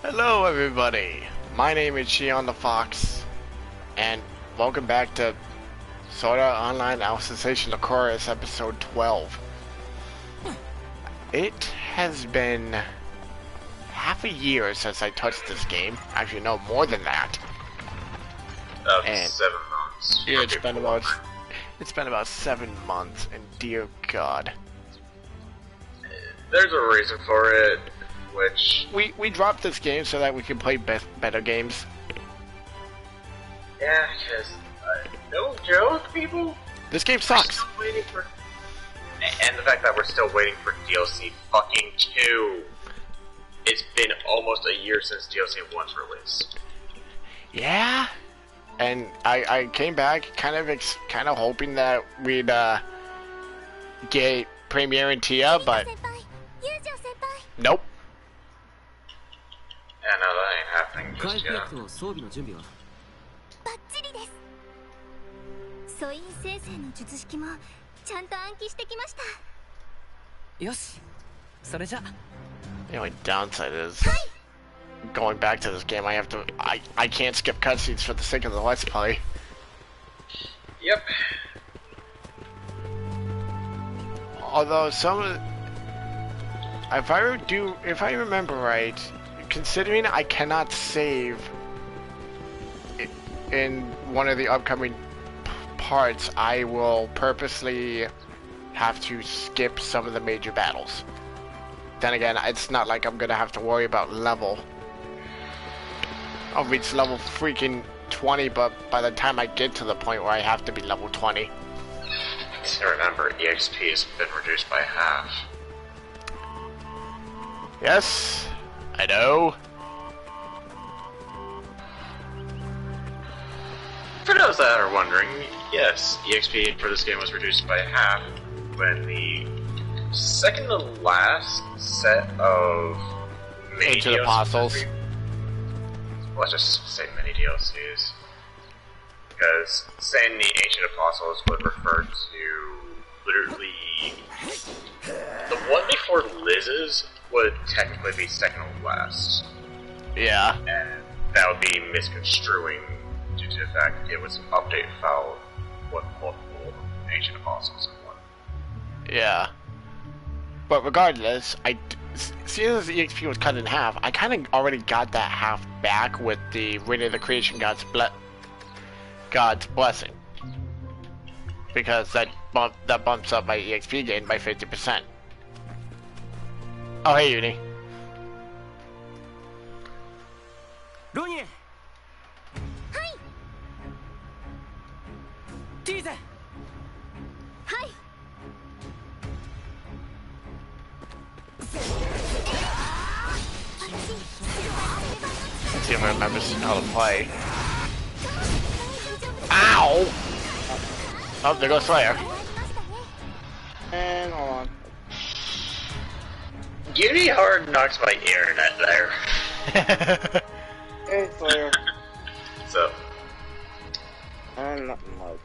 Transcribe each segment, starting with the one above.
Hello everybody, my name is Xion the Fox, and welcome back to SAO Alicization Lycoris episode 12. It has been half a year since I touched this game, actually no, more than that. And 7 months. Yeah, it's been about 7 months, and dear God. There's a reason for it. Which we dropped this game so that we can play better games. Yeah, because no joke, people. This game sucks. Waiting for, and the fact that we're still waiting for DLC fucking 2. It's been almost a year since DLC 1's released. Yeah, and I came back kind of hoping that we'd get Premiere and Tia, but nope. Yeah, no, that ain't happening just yet. The only downside is going back to this game. I can't skip cutscenes for the sake of the Let's Play. Yep. Although if I remember right, considering I cannot save in one of the upcoming parts, I will purposely have to skip some of the major battles. Then again, it's not like I'm gonna have to worry about level. I'll reach level freaking 20, but by the time I get to the point where I have to be level 20. So remember, EXP has been reduced by half. Yes, I know. For those that are wondering, yes, EXP for this game was reduced by half when the second to last set of mini Ancient DLCs, Apostles. Let's just say mini DLCs. Because saying the Ancient Apostles would refer to literally the one before Liz's would technically be second to last. Yeah. And that would be misconstruing due to the fact that it was an update file with multiple Ancient Apostles in one. Yeah. But regardless, seeing as the EXP was cut in half, I kind of already got that half back with the Ring of the Creation God's Blessing. Because that bumps up my EXP gain by 50%. Oh, hey, Uni. Ronnie! Hi! Tease! Hi! Let's see if I remember how to play. Ow! Oh, there goes Slayer. And hold on. Give me hard knocks my internet there. Hey, Slayer. So. Nothing much.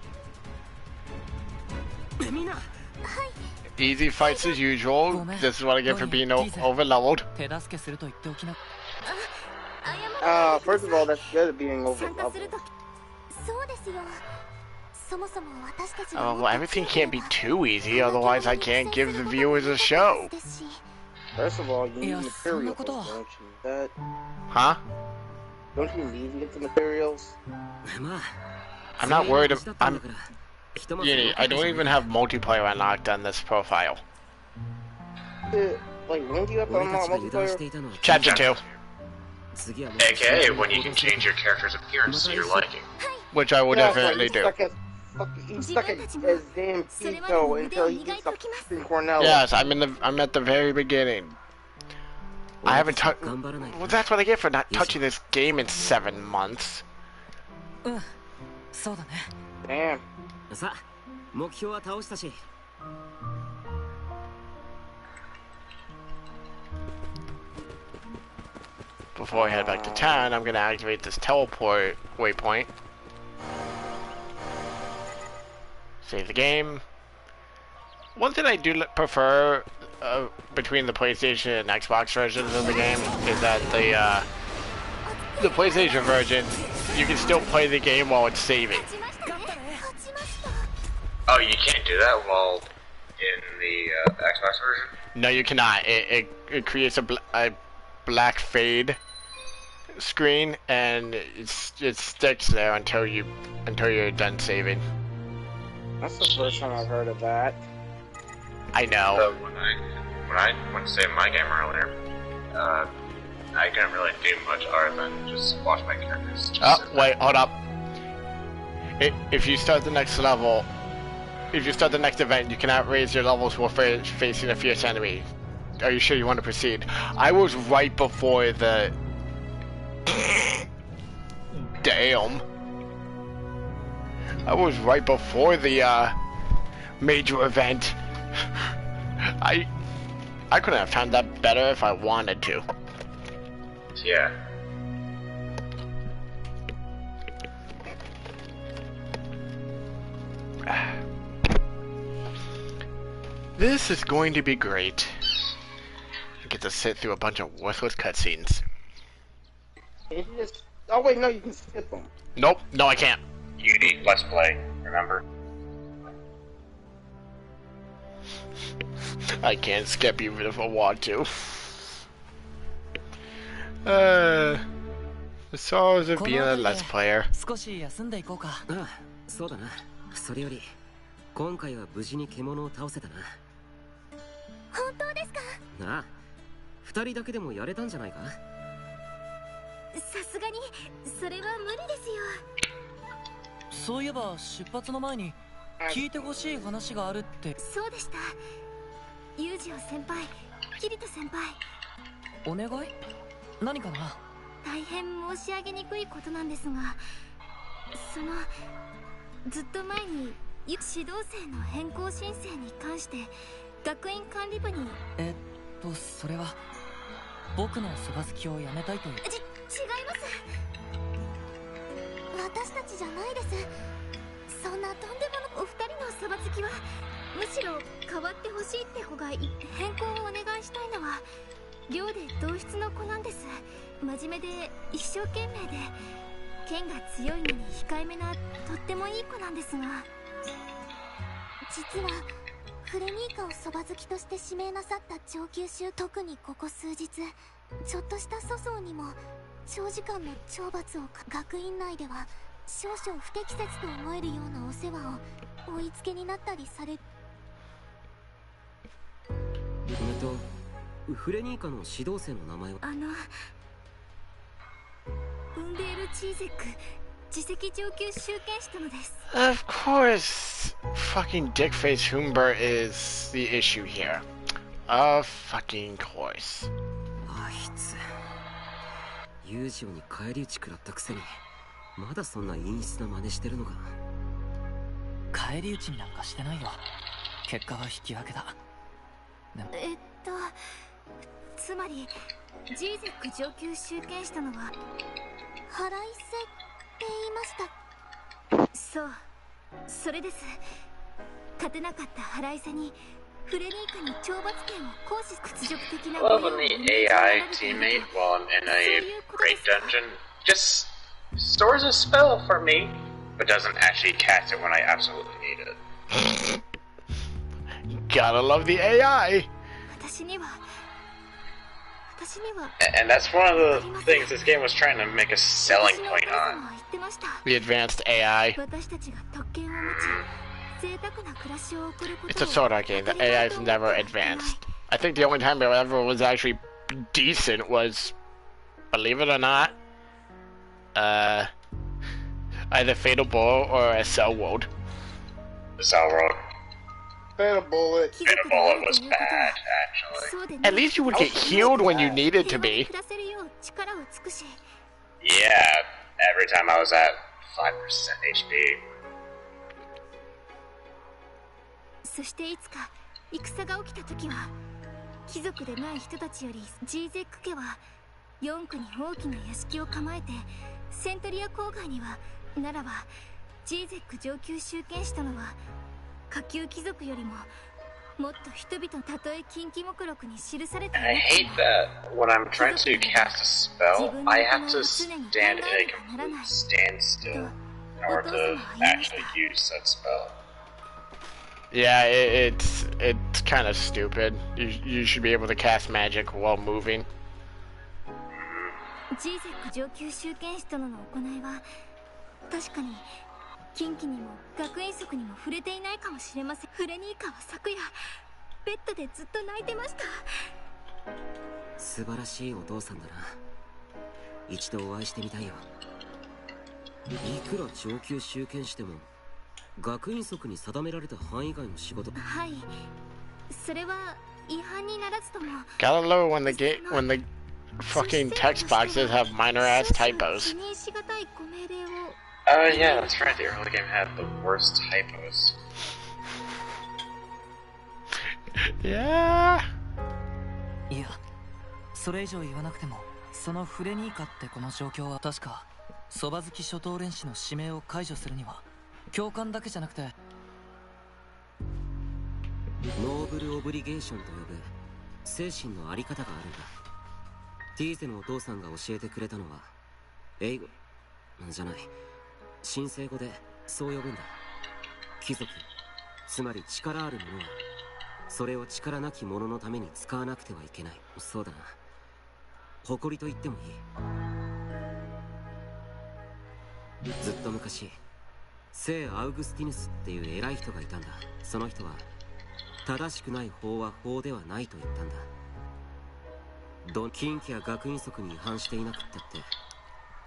Easy fights as usual. This is what I get for being over-leveled. First of all, that's good at being over-leveled. Oh, well, everything can't be too easy, otherwise I can't give the viewers a show. First of all, you need materials, don't you? That... Huh? Don't you need to get the materials? I'm not worried I don't even have multiplayer unlocked on this profile. Like, when do you have to unlock multiplayer? Chapter 2. AKA when you can change your character's appearance to your liking. Which I will definitely do. He's stuck at his damn Pico until he gets up in Cornell. Yes, I'm at the very beginning. I haven't touched. Well, that's what I get for not touching this game in 7 months. Damn. Before I head back to town, I'm gonna activate this teleport waypoint. Save the game. One thing I do prefer between the PlayStation and Xbox versions of the game is that the PlayStation version, you can still play the game while it's saving. Oh, you can't do that while in the Xbox version? No, you cannot. It creates a black fade screen, and it sticks there until you're done saving. That's the first time I've heard of that. I know. So when I went to save my game earlier, I couldn't really do much other than just watch my characters. Oh, wait, hold up. If you start the next level, if you start the next event, you cannot raise your levels while facing a fierce enemy. Are you sure you want to proceed? I was right before the... Damn. I was right before the, major event. I couldn't have timed that better if I wanted to. Yeah. This is going to be great. I get to sit through a bunch of worthless cutscenes. Oh wait, no, you can skip them. Nope, no I can't. You need Let's Play, remember? I can't skip even if I want to. The sorrows of being a Let's Player. 少し休んでいこうか。ああ、そうだな。それより今回は無事に獣を倒せたな。本当ですか？ああ、二人だけでもやれたんじゃないか？さすがにそれは無理ですよ。そういえば出発の前に聞いてほしい話があるって。そうでした。ユージオ先輩、キリト先輩。お願い？何かな？大変申し上げにくいことなんですが、ずっと前に指導生の変更申請に関して学院管理部に。それは僕のそば好きをやめたいという。違います。私たちじゃないです。そんなとんでものお二人のそば好きはむしろ変わってほしいって方がいい。変更をお願いしたいのは寮で同室の子なんです。真面目で一生懸命で剣が強いのに控えめなとってもいい子なんですが、実はフレニーカをそば好きとして指名なさった上級衆、特にここ数日ちょっとした粗相にも長時間の懲罰を学院内では少々不適切と思えるようなお世話をおいつけになったりされ。フレニーカの指導生の名前は？ウンベール・チーゼック次席上級集権士とのです。 Of course, fucking dickface Humber is the issue here. Of fucking course. あいつ、ユージオに返り討ち食らったくせにまだそんな陰湿な真似してるのか。返り討ちになんかしてないよ。結果は引き分けだ。でもつまりジーゼック上級集権士とのは腹いせって言いました。そう、それです。勝てなかった腹いせにフレニーカに懲罰権を行使。屈辱的な。 Well, when the AI teammate, while I'm in a great dungeon, just stores a spell for me, but doesn't actually cast it when I absolutely need it. Gotta love the AI! And that's one of the things this game was trying to make a selling point on. The advanced AI. It's a Sword game. The AI is never advanced. I think the only time it ever was actually decent was, believe it or not, either Fatal Bullet or a Cell World. The Cell World. Fatal Bullet. Fatal Bullet was bad, actually. At least you would get healed when you needed to be. Yeah, every time I was at 5% HP. そしていつか戦が起きた時は貴族でない人たちよりジーゼック家は4区に大きな屋敷を構えて、セントリア郊外にはならばジーゼック上級集権士とのは下級貴族よりも I hate that when I'm trying to cast a spell, I have to stand in a complete standstill in order to actually use said spell. Yeah, it's kind of stupid. You should be able to cast magic while moving. Gotta love when the fucking text boxes have minor ass typos. Yeah, that's right. The early game had the worst typos. Yeah. いや、それ以上言わなくても、そのフレニーカってこの状況は確か、そば好き初等連士の指名を解除するには、共感だけじゃなくて、ノーブルオブリゲーションと呼ぶ精神のあり方があるんだ。ティーゼのお父さんが教えてくれたのは、英語じゃない、神聖語でそう呼ぶんだ。貴族、つまり力ある者は、それを力なき者のために使わなくてはいけない。そうだな。誇りと言ってもいい。ずっと昔、聖アウグスティヌスっていう偉い人がいたんだ。その人は、正しくない法は法ではないと言ったんだ。近畿や学院則に違反していなくったって、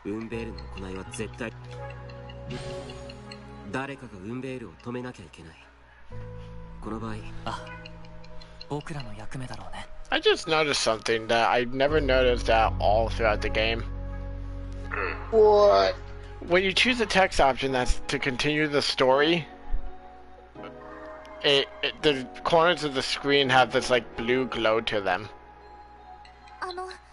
ウンベールの行いは絶対、誰かがウンベールを止めなきゃいけない。この場合、僕らの役目だろうね。I just noticed something that I never noticed at all throughout the game. What? When you choose a text option that's to continue the story, the corners of the screen have this like blue glow to them.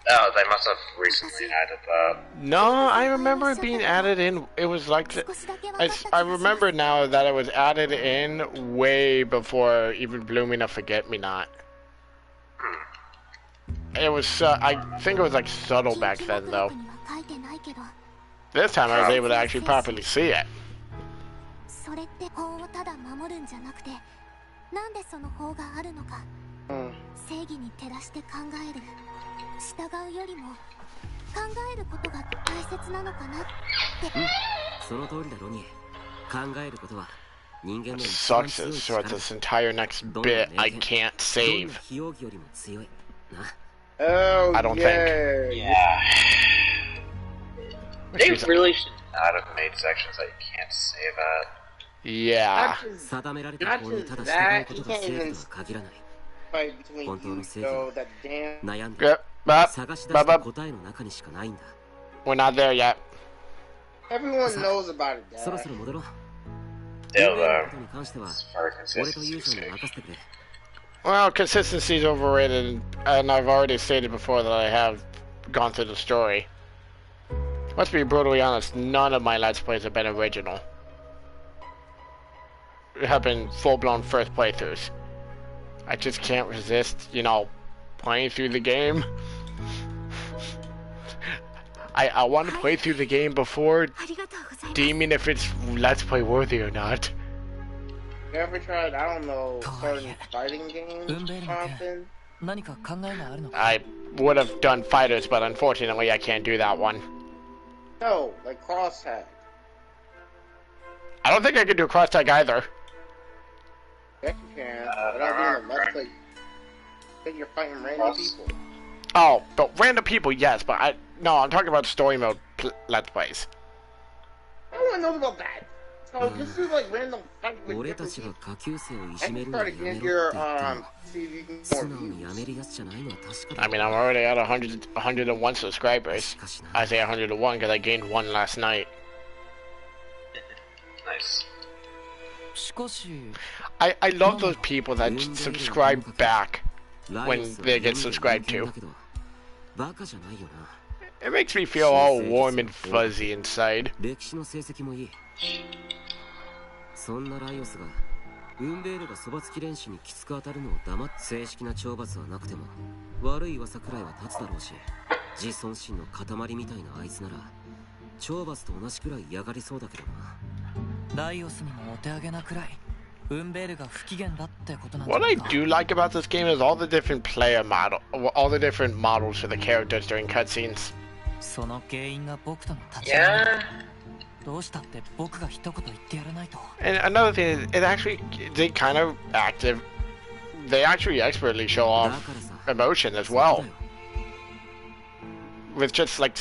Oh, they must have recently added that. No, I remember it being added in. It was like I remember now that it was added in way before even Blooming a Forget-Me-Not. It was I think it was like subtle back then though. This time I was able to actually properly see it. Sucks is short this entire next bit I can't save. Oh, I don't think. Yeah. They really should not have made sections that you can't save at. Yeah. Not just that, you can't even fight between you, though, that damn... Yep. We're not there yet. Everyone knows about it, Dad. Still, though, as far as consistency's sake. Well, consistency's overrated, and I've already stated before that I have gone through the story. Let's be brutally honest, none of my Let's Plays have been original. Have been full-blown first playthroughs. I just can't resist, you know, playing through the game. I want to play through the game before deeming if it's Let's Play worthy or not. You ever tried, I don't know, certain fighting games or something? I would have done fighters, but unfortunately I can't do that one. No, like cross tag. I don't think I can do cross tag either. Yes, you can. But I mean, Let's Play. Then you're fighting random people. Oh, but random people, yes, but I'm talking about story mode Let's Plays. Everyone knows about that. So this is like random fight with different people. And try to get your see if you can get more views. I mean, I'm already at 101 subscribers. I say 101 because I gained one last night. Nice. I love those people that subscribe back when they get subscribed to. It makes me feel all warm and fuzzy inside. ウンベールがそばつき練習にきつく当たるのを黙って正式な懲罰はなくても悪い噂くらいは立つだろうし、自尊心の塊みたいなあいつなら懲罰と同じくらい嫌がりそうだけどな。ライオスにもお手上げなくらいウンベールが不機嫌だってことなんだ。 What I do like about this game is all the different models for the characters during cutscenes. その原因が僕との立ち合い。どうしたって僕が一言言ってやらないと。 And another thing is, they actually expertly show off emotion as well. With just like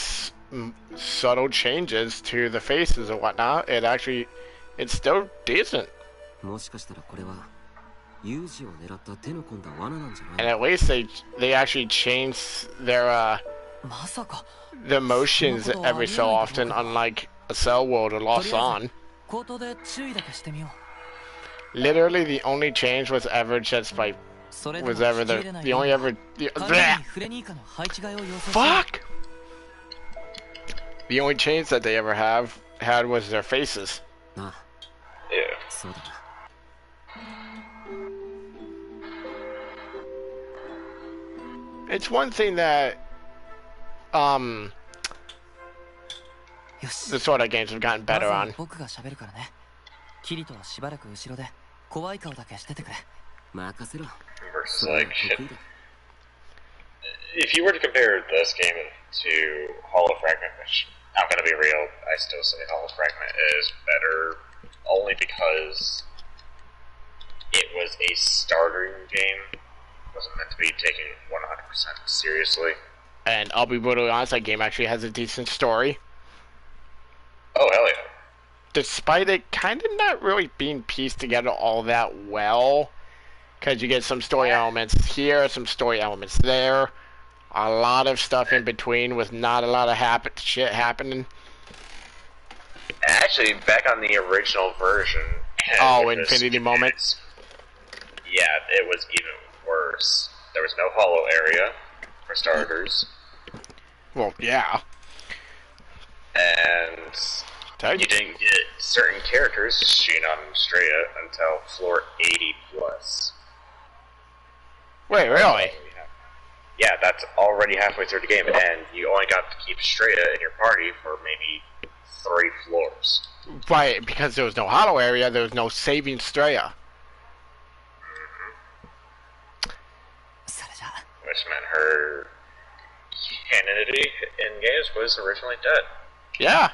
subtle changes to the faces and whatnot, it's still decent. もしかしたらこれはユージを狙った手の込んだ罠なんじゃない？ And at least they actually change their まさか the emotions every so often, unlike a Cell World or Lost On. 口頭で注意だけしてみよう。 Literally, the only change was ever just by the only ever fuck. The only change that they ever had was their faces. Yeah. It's one thing that the sort of games have gotten better on. 僕が喋るからね。キリトはしばらく後ろで怖い顔だけしててくれ。任せろ。 Versus like, if you were to compare this game to Hollow Fragment, which I'm gonna be real, I still say Hollow Fragment is better, only because it was a starting game. It wasn't meant to be taken 100% seriously. And I'll be brutally honest, that game actually has a decent story. Oh, hell yeah. Despite it kind of not really being pieced together all that well. Because you get some story elements here, some story elements there. A lot of stuff in between with not a lot of shit happening. Actually, back on the original version... Oh, Infinity Moment? Yeah, it was even worse. There was no hollow area, for starters. Well, yeah. And you didn't get certain characters, Xion and Straya, until floor 80 plus. Wait, really? Yeah, that's already halfway through the game, and you only got to keep Straya in your party for maybe 3 floors. Right, because there was no hollow area, there was no saving Straya. Which meant her canonity in games was originally dead. Yeah.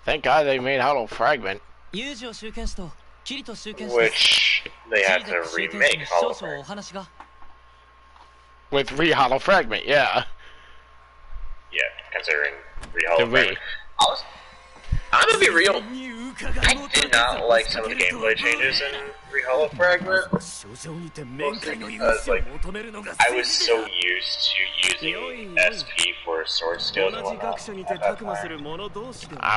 Thank God they made Hollow Fragment. Which they had to remake Hollow Fragment. With Re-Hollow Fragment, yeah. Yeah, considering Re-Hollow Fragment. I'm gonna be real, I did not like some of the gameplay changes in Re-Hollow Fragment. Mostly because, like, I was so used to using SP for sword skills and whatnot at that time.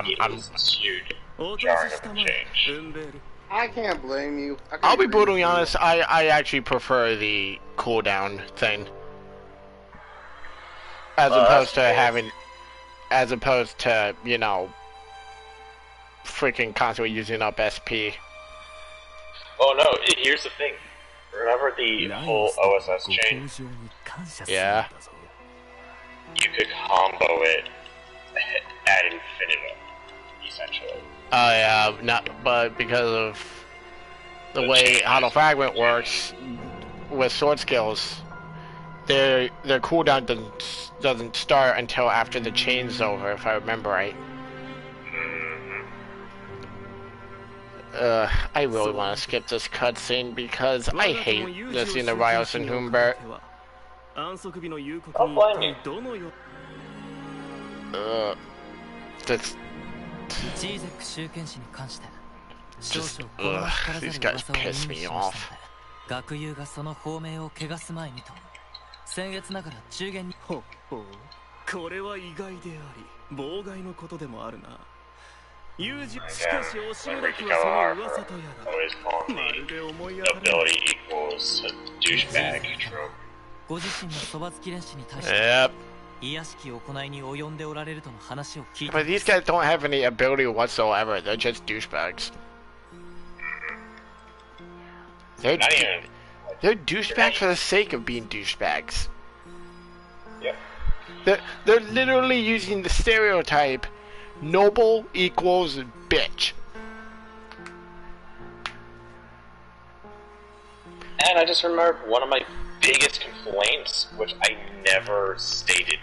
It was huge, jarring of a change. I can't blame you. I'll be brutally honest, I actually prefer the cooldown thing. As opposed to, you know, freaking constantly using up SP. Oh no, here's the thing. Remember the whole OSS chain? Yeah. You could combo it ad infinitum, essentially. Oh yeah, but because of the way Hollow Fragment works with sword skills, their cooldown doesn't start until after the chain's over, if I remember right. I really want to skip this cutscene because I hate listening to Rios and Humbert. I'll blame you. These guys piss me off. 学友がその芳名を汚す前にと僭越ながら中元にほほこれは意外であり妨害のことでもあるな Again, Ricky Kawahara always calling me ability equals a douchebag trope. ご自身のそばつき練習に対して Yep. 卑しき行いに及んでおられるとの話を聞い But these guys don't have any ability whatsoever. They're just douchebags. They're, Not even. they're douchebags for the sake of being douchebags. Yep. They're literally using the stereotype noble equals bitch. And I just remembered one of my biggest complaints, which I never stated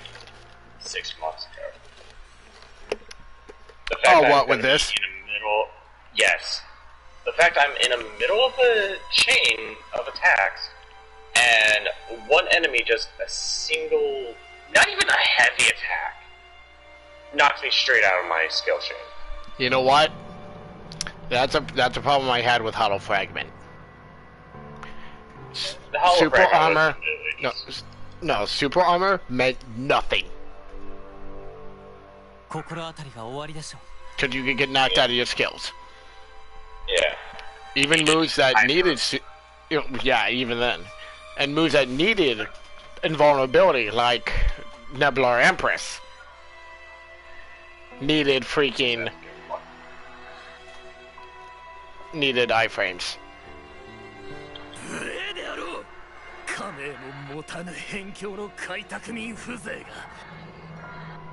6 months ago. The fact that what I'm with this? In the middle, yes. The fact I'm in the middle of a chain of attacks, and one enemy just a single, not even a heavy attack, knocks me straight out of my skill chain. You know what? That's a problem I had with Hollow Fragment. The Hollow Super Fragment armor. was No, super armor meant nothing. Because you could get knocked out of your skills. Yeah. Even moves that needed, yeah, even then, and moves that needed invulnerability, like Nebula Empress, needed freaking needed iframes.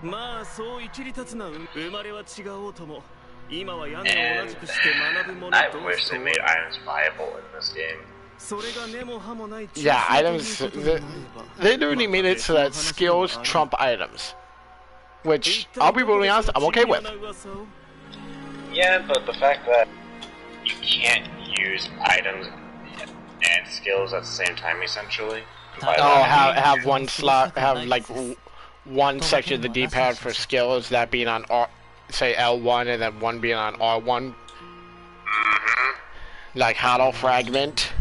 まあそう生きり立つな生まれは違おうとも今は屋根を同じくして学ぶもの I 同 wish 士 they made items viable in this game. それが根も葉もない Yeah, items. They literally made it so that skills trump items, which I'll be really honest, I'm okay with. Yeah, but the fact that you can't use items and skills at the same time, essentially. Oh, have one slot, have like one section of the D-pad for skills, that being on R, say L1, and then one being on R1. Like Hollow Fragment.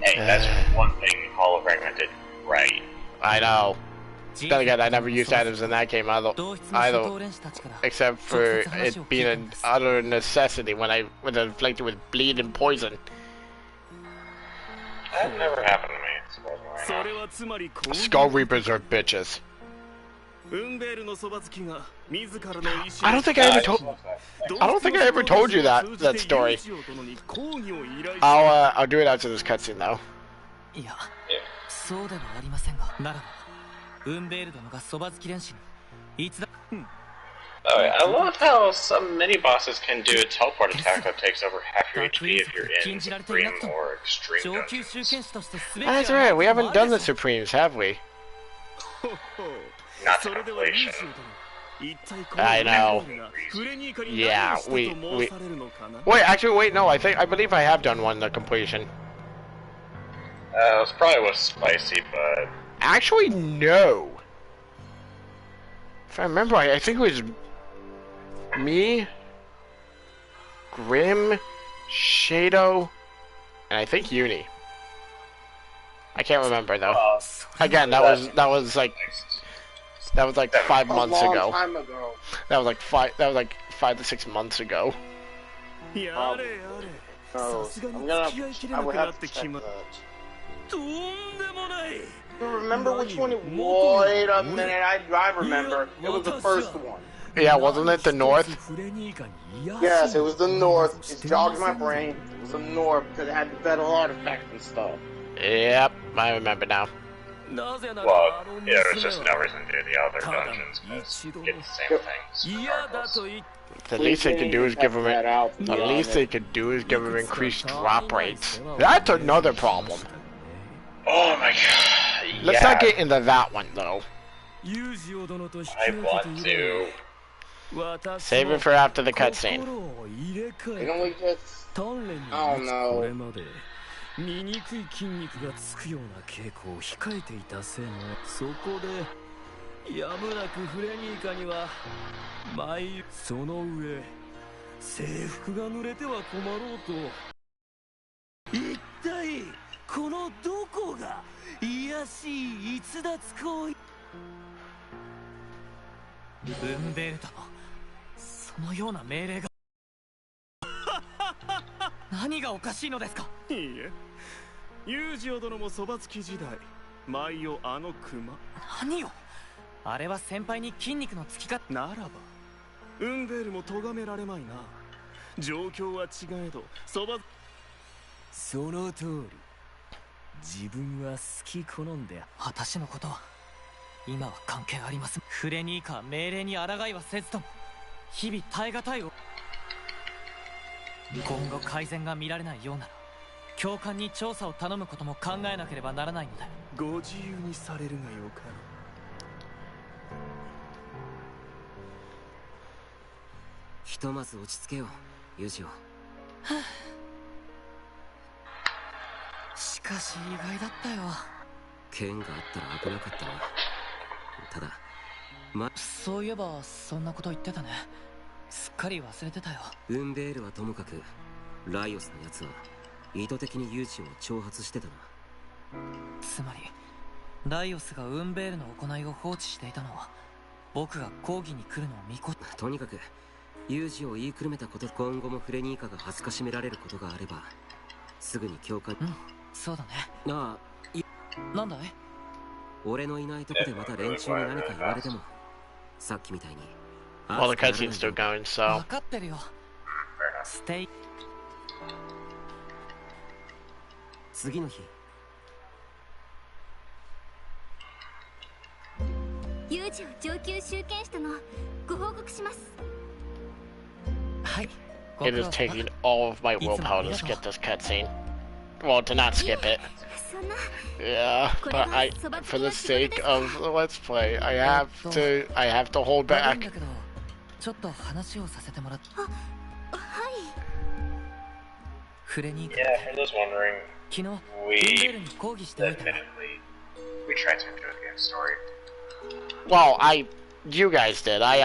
Hey, that's one thing Hollow Fragment did right. I know. Then again, I never used items in that game either, except for it being an utter necessity when I was inflicted with bleed and poison. That never happened to me, surprisingly. Skull Reapers are bitches. I don't think I ever told. I don't think I ever told you that story. I'll do it after this cutscene though. Yeah. Alright, I love how some mini-bosses can do a teleport attack that takes over half your HP if you're in Supreme or Extreme dungeons. That's right, we haven't done the Supremes, have we? Not the completion. I know. Yeah, we... Wait, actually, wait, no, I believe I have done one, the completion. It probably was spicy, but... Actually, no. If I remember, I think it was me, Grim, Shadow, and I think Uni. I can't remember though. Again, that was like 5 months ago. That was like 5 to 6 months ago. I would have to check that. Remember which one it was? Wait a minute, I remember. It was the first one. Yeah, wasn't it the North? Yes, it was the North. It jogged my brain. It was the North because it had the better artifacts and stuff. Yep, I remember now. Well, yeah, there's just no reason to do the other dungeons, because you get the same things regardless. The least they could do is give them increased drop rates. That's another problem. Oh my god. Let's not get into that one though. I want to. Save it for after the cutscene. It only gets... I don't know. 醜い筋肉がつくような傾向を控えていたせいもそこでやむなくフレニーカには毎その上制服が濡れては困ろうと一体このどこが卑しい逸脱行為ブンベルトのそのような命令が何がおかしいのですかいいえユージオ殿もそばつき時代舞をあの熊何をあれは先輩に筋肉のつき方ならばウンベールも咎められまいな状況は違えどそばその通り。自分は好き好んで私のことは今は関係ありません。フレニーカは命令に抗いはせずとも日々耐え難いを今後改善が見られないようなら教官に調査を頼むことも考えなければならないので。ご自由にされるがよかろう。ひとまず落ち着けよユジオ。しかし意外だったよ。剣があったら危なかったな。ただそういえばそんなこと言ってたね。すっかり忘れてたよ。ウンベールはともかくライオスのやつは意図的にユジオを挑発してたな。つまりライオスがウンベールの行いを放置していたのは僕が講義に来るのを見越とにかくユジオを言いくるめたこと。今後もフレニーカが恥ずかしめられることがあればすぐに教官。そうだね。ああ、なんだい。俺のいないとこでまた連中に何か言われてもさっきみたいに。Well, the cutscene's still going, so. 分かってるよ。ステイ。次の日。有事を上級集権したのご報告します。はい。 It is taking all of my willpower to skip this cutscene. Well, to not skip it. Yeah, but for the sake of the Let's Play, I have to hold back. ちょっと話をさせてもらって。はい。フレニーカ。Yeah, for those wondering, 昨日 we に講義しておいた。 admittedly we tried to enjoy the game's story. Well, you guys did. I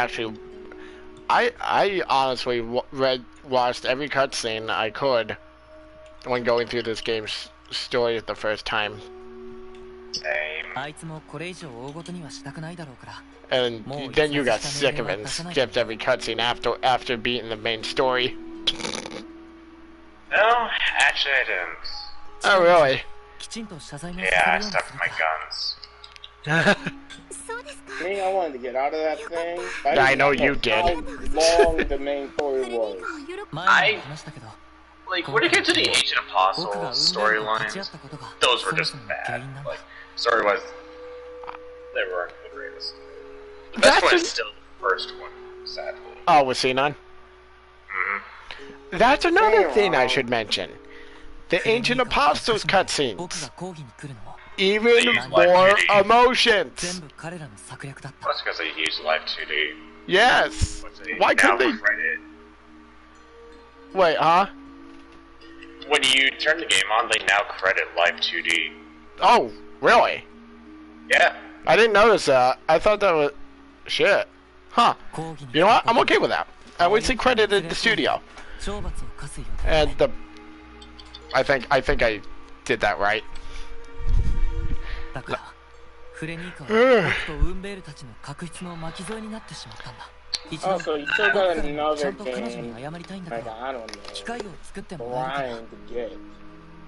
honestly watched every cutscene I could when going through this game's story the first time. Same. あいつもこれ以上大ごとにはしたくないだろうから。 And then you got sick of it and skipped every cutscene after beating the main story. No, actually I didn't. Oh, really? Yeah, I stuck to my guns. Me, I wanted to get out of that thing. I know you did. How long the main story was. Like, when it came to the Ancient Apostles storylines, those were just bad. Like, story-wise, they weren't the greatest. The best one is still the first one, sadly. Oh, with Xion? That's another thing I should mention. The Ancient Apostles cutscenes. Even more emotions. That's because they used Live 2D. Yes. Why couldn't they? Wait, huh? When you turn the game on, they now credit Live 2D. Oh, really? Yeah. I didn't notice that. I thought that was shit. Huh. You know what? I'm okay with that. At least they credited the studio. And I think I did that right. Oh, so you still got another game, like, I don't know, trying to get.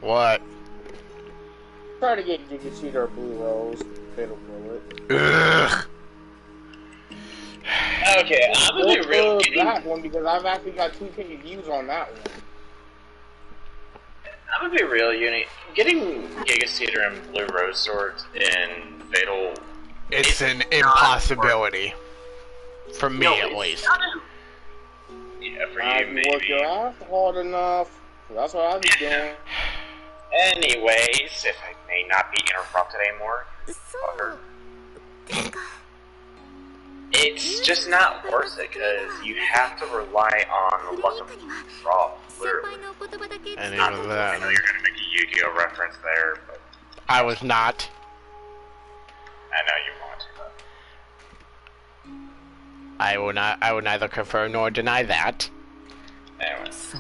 What? Try to get Giga Cheetah or Blue Rose, Fatal Bullet. Ugh. Okay, I'm gonna be real. That one, because I've actually got 2K views on that one. I'm gonna be real, Uni. Getting Giga Cedar and Blue Rose Swords in Fatal... It's an impossibility. For me, at least. Yeah, for you, maybe. Work your ass hard enough. That's what I've been doing. Anyways, if I may not be interrupted anymore, it's just not worth it, because you have to rely on the luck of the draw, literally. And Not even I that. know you're gonna make a Yu-Gi-Oh reference there, but I was not. I know you want to. I will neither confirm nor deny that. Anyways,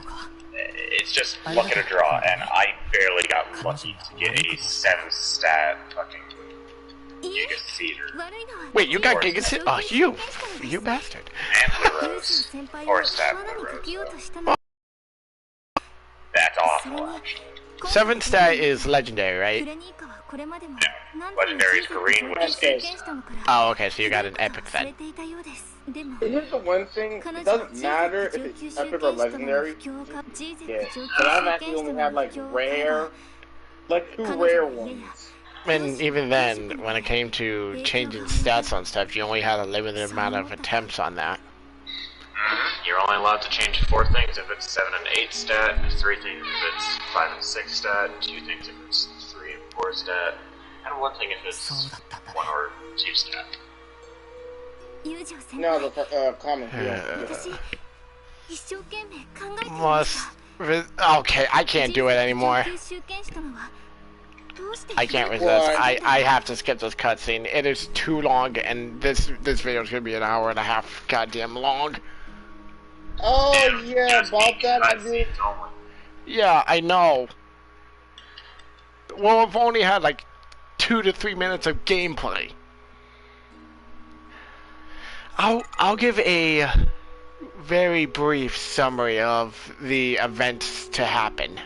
it's just luck at a draw, and I barely got lucky to get a 7-stat fucking Giga Cedar. Wait, you got Giga Cedar? Oh, you bastard. And Blue Rose. Or stat Blue Rose. So. That's awful, actually. 7-stat is legendary, right? Legendary is green, which is ace. Oh, okay, so you got an epic then. Here's the one thing, it doesn't matter if it's epic or legendary. Yeah, but I've actually only had like rare, like 2 rare ones. And even then, when it came to changing stats on stuff, you only had a limited amount of attempts on that. You're only allowed to change 4 things if it's 7 and 8 stat, 3 things if it's 5 and 6 stat, 2 things if it's 3 and 4 stat, and 1 thing if it's 1 or 2 stat. No, the common Okay, I can't do it anymore. I can't resist. I have to skip this cutscene. It is too long, and this video is gonna be an hour and a half goddamn long. Oh yeah, about that I did. Yeah, I know. Well, I've only had like 2 to 3 minutes of gameplay. I'll give a very brief summary of the events to happen.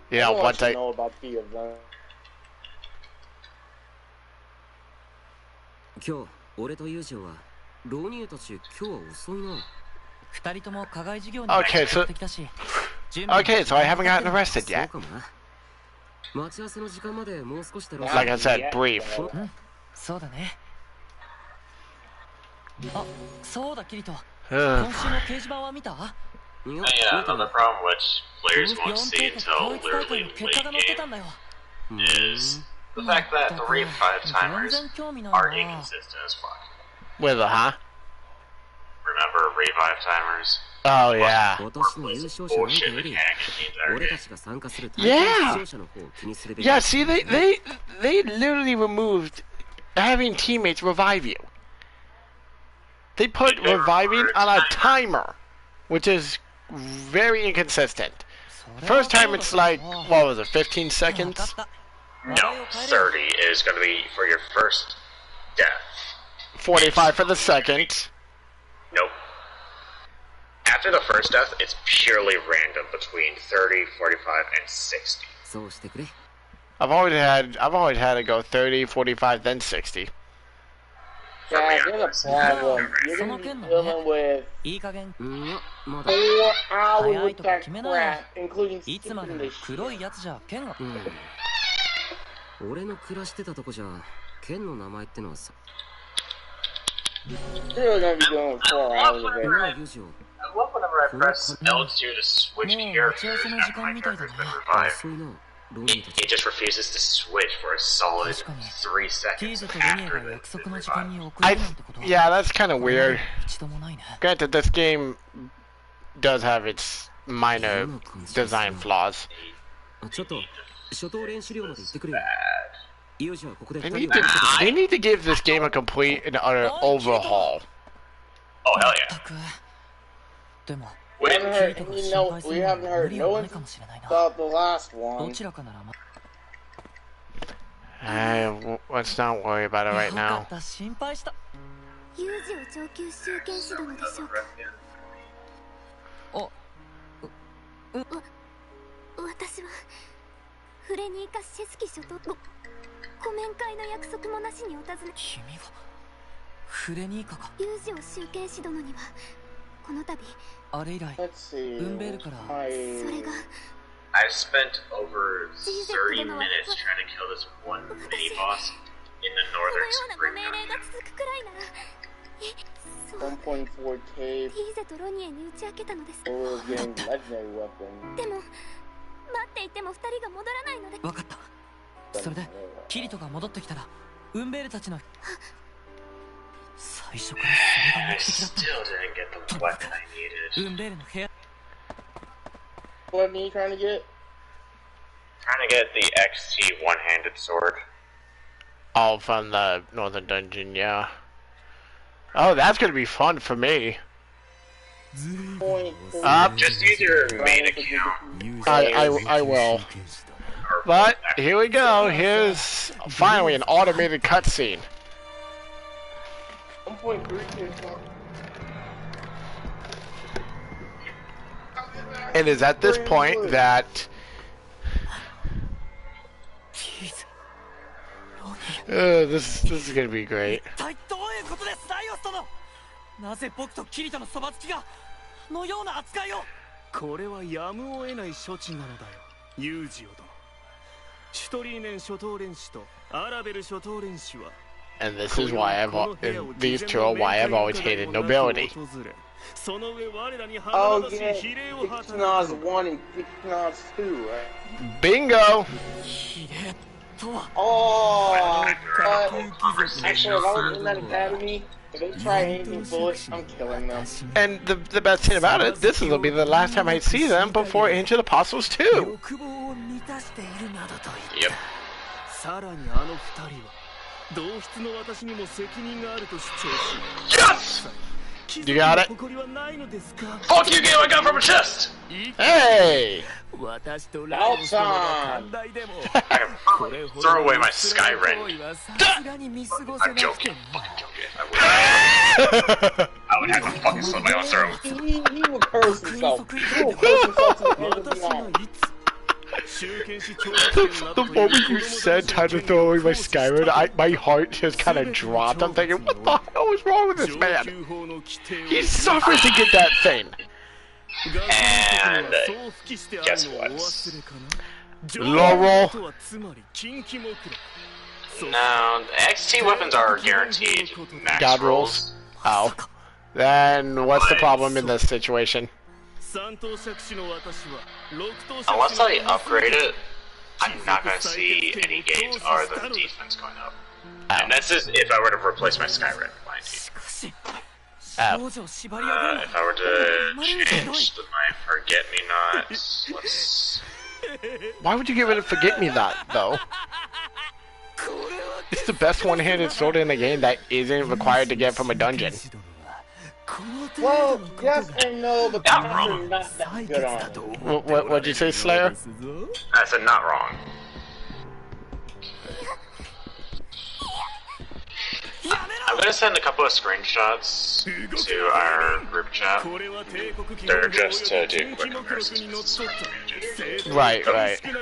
You know, once I know about the event. 今日俺と友情は浪人たち今日は遅いな。二人とも課外授業に Okay, so ってきたし。Okay, so I haven't gotten arrested yet. そうかもな。待ち合わせの時間までもう少しだろ。 Like I said, brief. そうだね。あ、そうだキリト。 Ugh. 今週の掲示板は見た？ Yeah, another problem which players won't see until literally late game is the fact that the revive timers are inconsistent as fuck. With a huh? Remember revive timers? Oh yeah. Bullshit mechanic in the entire game. Yeah. Yeah. See, they literally removed having teammates revive you. They put reviving on a timer, which is very inconsistent. First time it's like, what was it, 15 seconds? No, 30 is going to be for your first death. 45 for the second. Nope. After the first death, it's purely random between 30, 45, and 60. I've always had it go 30, 45, then 60. Yeah, here's a problem. You're gonna be dealing with 4 hours with that crap, including skipping this shit. 俺の暮らしてたとこじゃ県の名前ってのはさ。 You're really gonna be dealing with 4 hours of it. I love whenever I press L2 to switch characters after my character's been revived. He just refuses to switch for a solid 3 seconds after the revive. Yeah, that's kind of weird. Granted, this game does have its minor design flaws. They need to give this game a complete and utter overhaul. Oh hell yeah! We haven't heard no one about the last one. Let's not worry about it right now. 私はフレニーカシェスキ諸島ご面会の約束もなしにお尋ね。君がフレニーカか。有事を集権士殿にはこの度あれ以来運ベールからそれが I've spent over 30 minutes trying to kill this one mini boss in the northern spring mountain. 1.4K ティーゼとロニエに打ち明けたのです。 for getting legendary weapon. でも待っていても二人が戻らないので。分かった。それでキリトが戻ってきたらウンベールたちの最初からそれが I 目的だった。 still didn't get the weapon I needed. ウンベールの部屋。 What are you trying to get? Trying to get the XT one-handed sword. Oh, from the northern dungeon, yeah. Oh, that's gonna be fun for me. Just use your main account. I will. But here we go. Here's finally an automated cutscene. 1.3K. It is at this point that This is gonna be great. なぜ僕とキリトのそばつきがのような扱いを。これはやむを得ない処置なのだよ、ユージオ殿。シュトリーネン初等連士とアラベル初等連士は And this is why these two are why I've always hated nobility. その上我らに Oh yeah, Dixon's 1 and Dixon's 2, right? Bingo! Oh, actually, if I was in that academy, if they try anything bullets, I'm killing them. And the best thing about it, this will be the last time I see them before Ancient Apostles 2. Yep. さらにあの二人は同室の私にも責任があると主張し、 Yes! You got it. Fuck you, game I got from a chest! Hey! Outside! Throw away my Skyrim. I'm joking. Fucking joking. I would have to fucking slit my own throat. He would curse himself. He would curse himself to the end of the arm. The moment you said time to throw away my Skyrim, my heart just kind of dropped. I'm thinking, what the hell is wrong with this man? He suffered to get that thing. And guess what? Laurel. No, XT weapons are guaranteed max God rolls. Oh. Then what's the problem in this situation? Unless I upgrade it, I'm not going to see any gains or the defense going up. And this is if I were to replace my Skyrim, mind you. If I were to change my forget-me-not, let's... Why would you get rid of Forget-Me-Not, though? It's the best one-handed sword in the game that isn't required to get from a dungeon. Well, yes and no, but not that good on it. What'd you say, Slayer? I said not wrong. I'm gonna send a couple of screenshots to our group chat. They're just to do quick comparisons. Right, right. It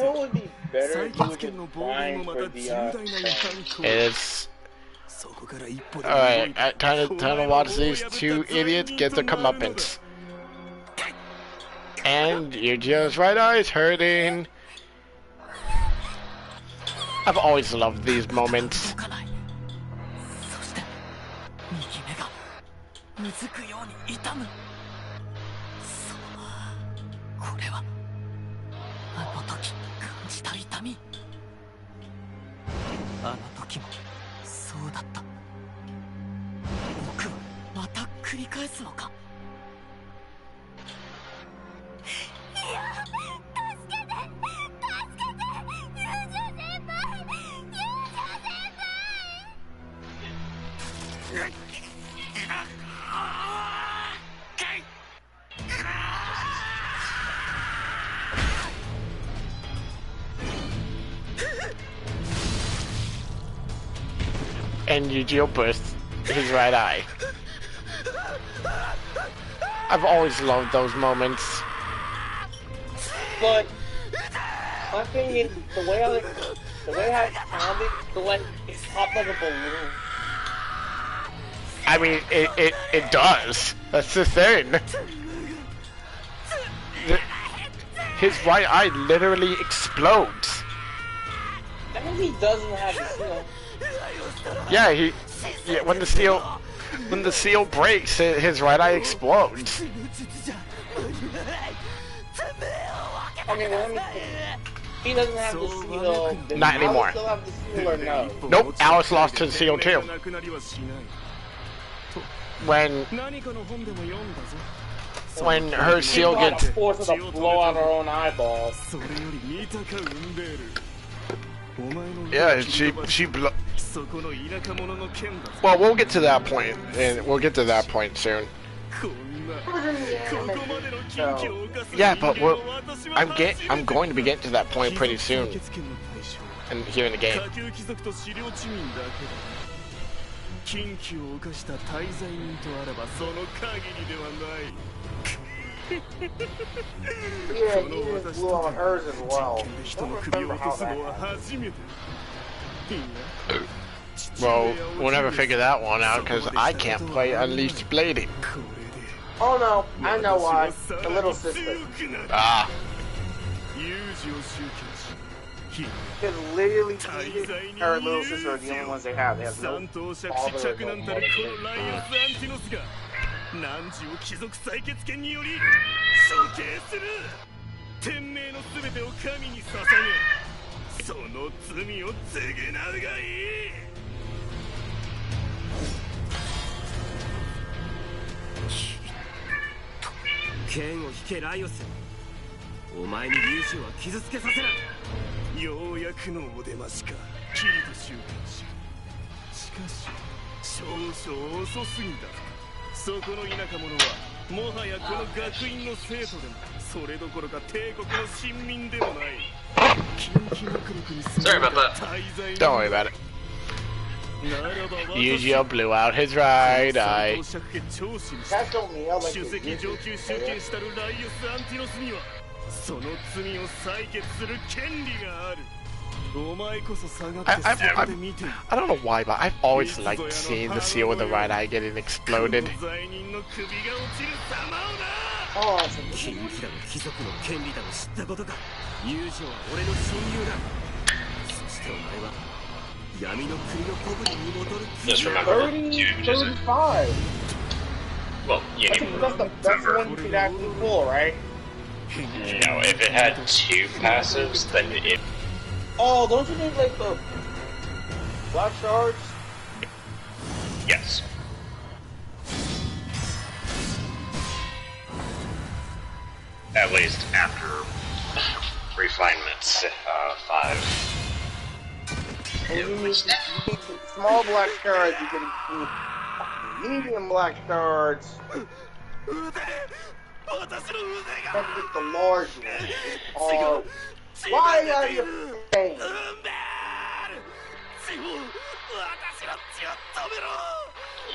would be better if you would just find for the, It's... Alright, time to watch these two idiots get their comeuppance. And Yu-Gi-Oh's right eye's hurting. I've always loved these moments. And Yu-Gi-Oh bursts his right eye. I've always loved those moments. but my thing is the way I found it, the way it popped like a balloon. I mean, it does. That's the thing. His right eye literally explodes. That means he doesn't have the seal. Yeah, when the seal breaks, his right eye explodes. I mean, he doesn't have the seal. Not anymore. Still have the seal or no? Nope, Alice lost to the seal too. When her seal gets forced her to blow out her own eyeballs. Yeah, she well, we'll get to that point, and we'll get to that point soon. Yeah, but I'm going to be getting to that point pretty soon, and here in the game. Yeah, he just blew on hers as well. I don't remember how that happened. Well, we'll never figure that one out because I can't play Unleashed Blading. Oh no, I know why. The little sister. Ah. Because literally, her little sister are the only ones they have. They have no father or no mother. 汝を貴族採血権により処刑する。天命のすべてを神に捧げ、その罪を償うがいい。剣を引けライオス。お前に竜種は傷つけさせない。ようやくのお出ましか、キリト週刊誌。しかし少々遅すぎだ。そこの田舎者はもはやこの学院の生徒でもそれどころか帝国の臣民でもない。 Sorry about that. Don't worry about it. Yu-Gi-Oh blew out his right eye. That's on me. I like it. I don't know why, but I've always liked seeing the seal with the right eye getting exploded. Oh, Just remember to just 35. well, you That's the best one you could actually pull, right? know, if it had 2 passives, then it. Oh, don't you need like the black shards? Yes. At least after refinements, 5. You need small black shards, you can medium black shards. You have to get the large one. Oh, why are you paying?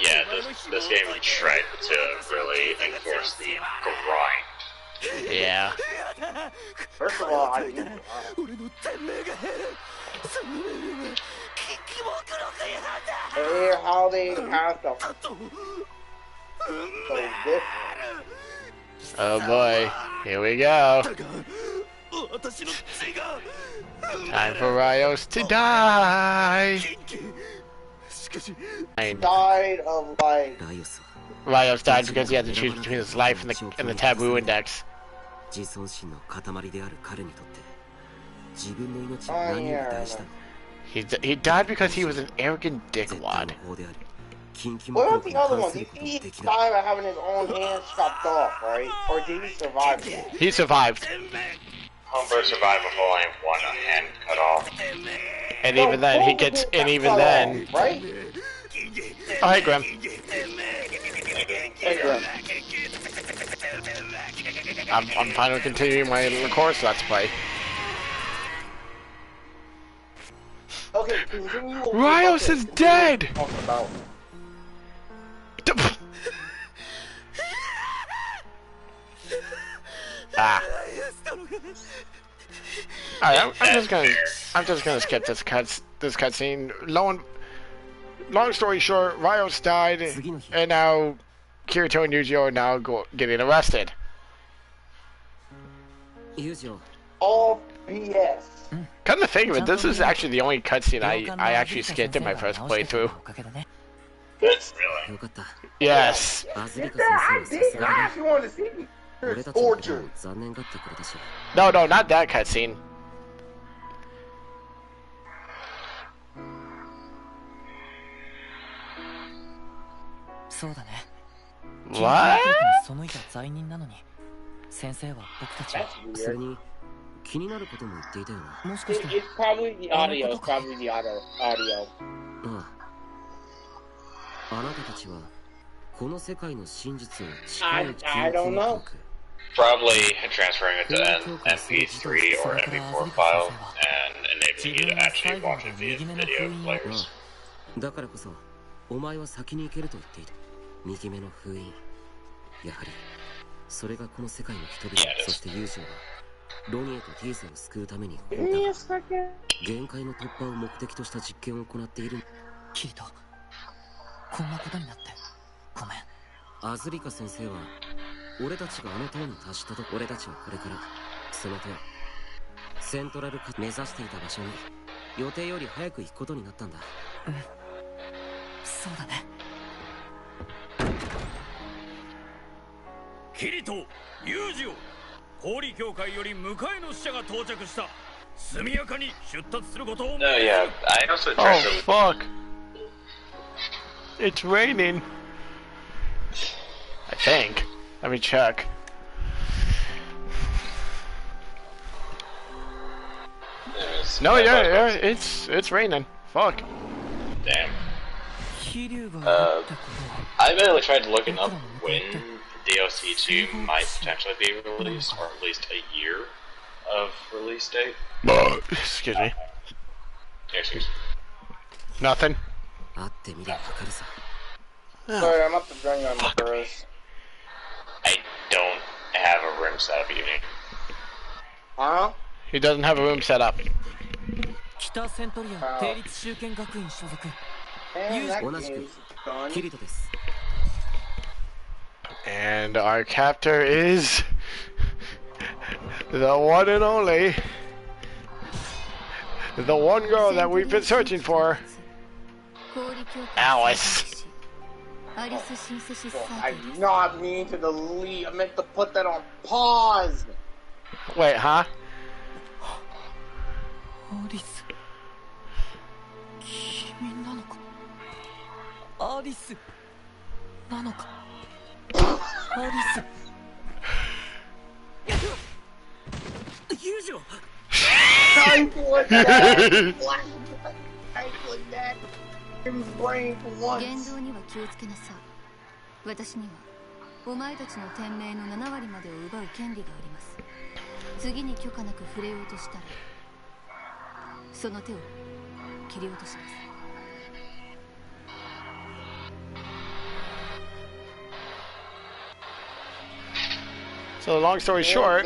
Yeah, this game tried to really enforce the grind. Yeah. First of all, I do. How they have to so different. Oh boy, here we go. Time for Rios to die. Died of like. Rios died because he had to choose between his life and the taboo index. Oh yeah. He died because he was an arrogant dickwad. What about the other one? Did he die by having his own hands chopped off, right? Or did he survive that? He survived. Homebrew survived with only one hand cut off. And even then, he gets. And even then. Right? Oh, hey, Grim. Hey, Grim. I'm finally continuing my Lycoris Let's Play. Okay, continue. Rios is dead! Ah. Alright, I'm just gonna skip this cutscene. Long story short, Rios died, and now Kirito and Yu-Gi-Oh are now getting arrested. All BS. Come to think of it, this is actually the only cutscene I actually skipped in my first playthrough. Really? Yes. I actually wanted to see his torture. No, not that cutscene. What? It's probably the audio. It's probably the audio. I don't know. Probably transferring it to an MP3 or MP4 file and enabling you to actually watch it via video players. だからこそお前は先に行けると言っていた右目の封印やはりそれがこの世界の人々、そしてユージはロニエとティーゼを救うために限界の突破を目的とした実験を行っている。キリト、こんなことになってごめん。アズリカ先生は俺たちがあの塔に達したと、俺たちはこれからその塔セントラル化目指していた場所に予定より早く行くことになったんだ。うん、そうだね。キリト、ユージオ、氷協会より迎えの使者が到着した。速やかに出立することを。Yeah, I also Oh tried to. fuck! It's raining. I think. Let me check. No, yeah, it's raining. Fuck. Damn. I've been tried looking up when DLC 2 might potentially be released, or at least a year of release date. Excuse me. Yeah, excuse me. Nothing. Sorry, I'm up to bring on the girls. I don't have a room set up, Uni. Huh? He doesn't have a room set up. Man, that game's done. And our captor is the one and only, the one girl that we've been searching for, Alice. I did not mean to delete. I meant to put that on pause. Wait, huh? Alice. 君なのか。アリスなのか。アリス。ユージオ。I put that. I put that in his brain for once. 言動には気をつけなさい。私にはお前たちの天命の7割までを奪う権利があります。次に許可なく触れようとしたらその手を切り落とします。So long story short,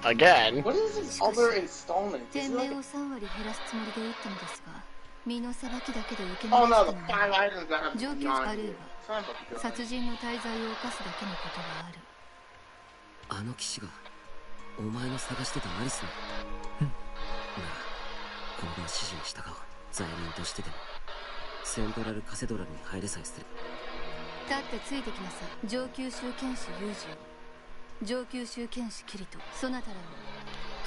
again. What is this other installment? 天命を3割減らすつもりで打ったのですが、身の裁きだけで受け流 Oh した no, の the は five items that have 上 to 級 be あ on るい here. は Son of a gun. 殺人の大罪を犯すだけのことがある。あの騎士がお前の探してたアリスなの。ならこの場は指示に従おう。罪人としてでもセントラルカセドラルに入れさえする。立ってついてきなさい。上級州剣士ユージオ、上級州剣士キリト、そなたらを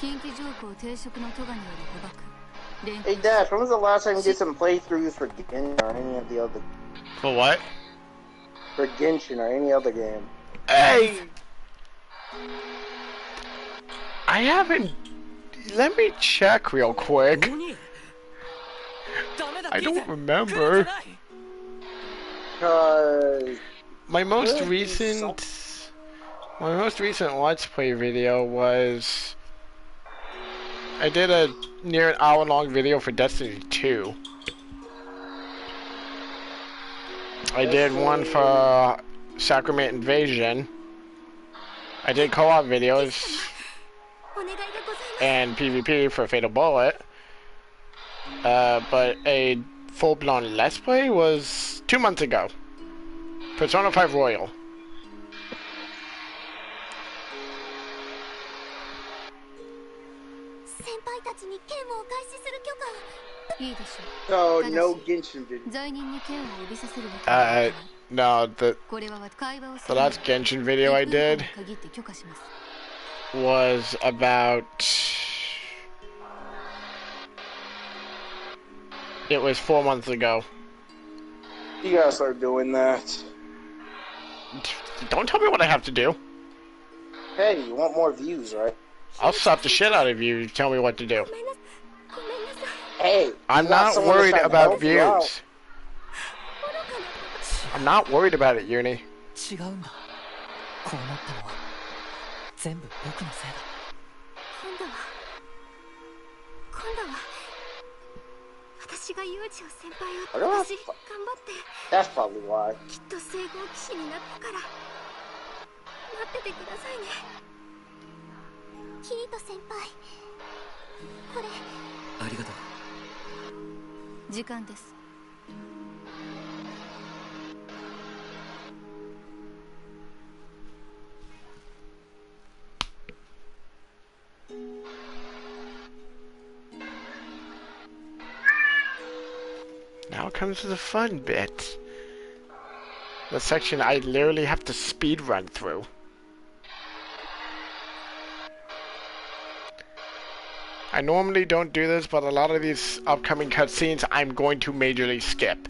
近畿上皇定職の咎により捕獲。 Hey Dash, when was the last time you did some playthroughs for Genshin or any of the other? For what? For Genshin or any other game? Hey! I haven't... Let me check real quick. I don't remember. Cause... My most recent Let's Play video was... I did a near an hour-long video for Destiny 2. I did one for Sacrament Invasion. I did co-op videos and PvP for Fatal Bullet. But a full-blown Let's Play was 2 months ago. Persona 5 Royal. So, no Genshin video. No, the last Genshin video I did was about... It was 4 months ago. You gotta start doing that. Don't tell me what I have to do. Hey, you want more views, right? I'll slap the shit out of you if you tell me what to do. Hey, I'm not worried about views. I'm not worried about it, Uni. 違うんだ。こうなったのは全部僕のせいだ。今度は私がユージオ先輩を頑張って That's probably why. きっと聖号騎士になったから待ってっててくださいね。キリト先輩、これ。ありがとう。時間です。Now comes the fun bit. The section I literally have to speed run through. I normally don't do this, but a lot of these upcoming cutscenes I'm going to majorly skip.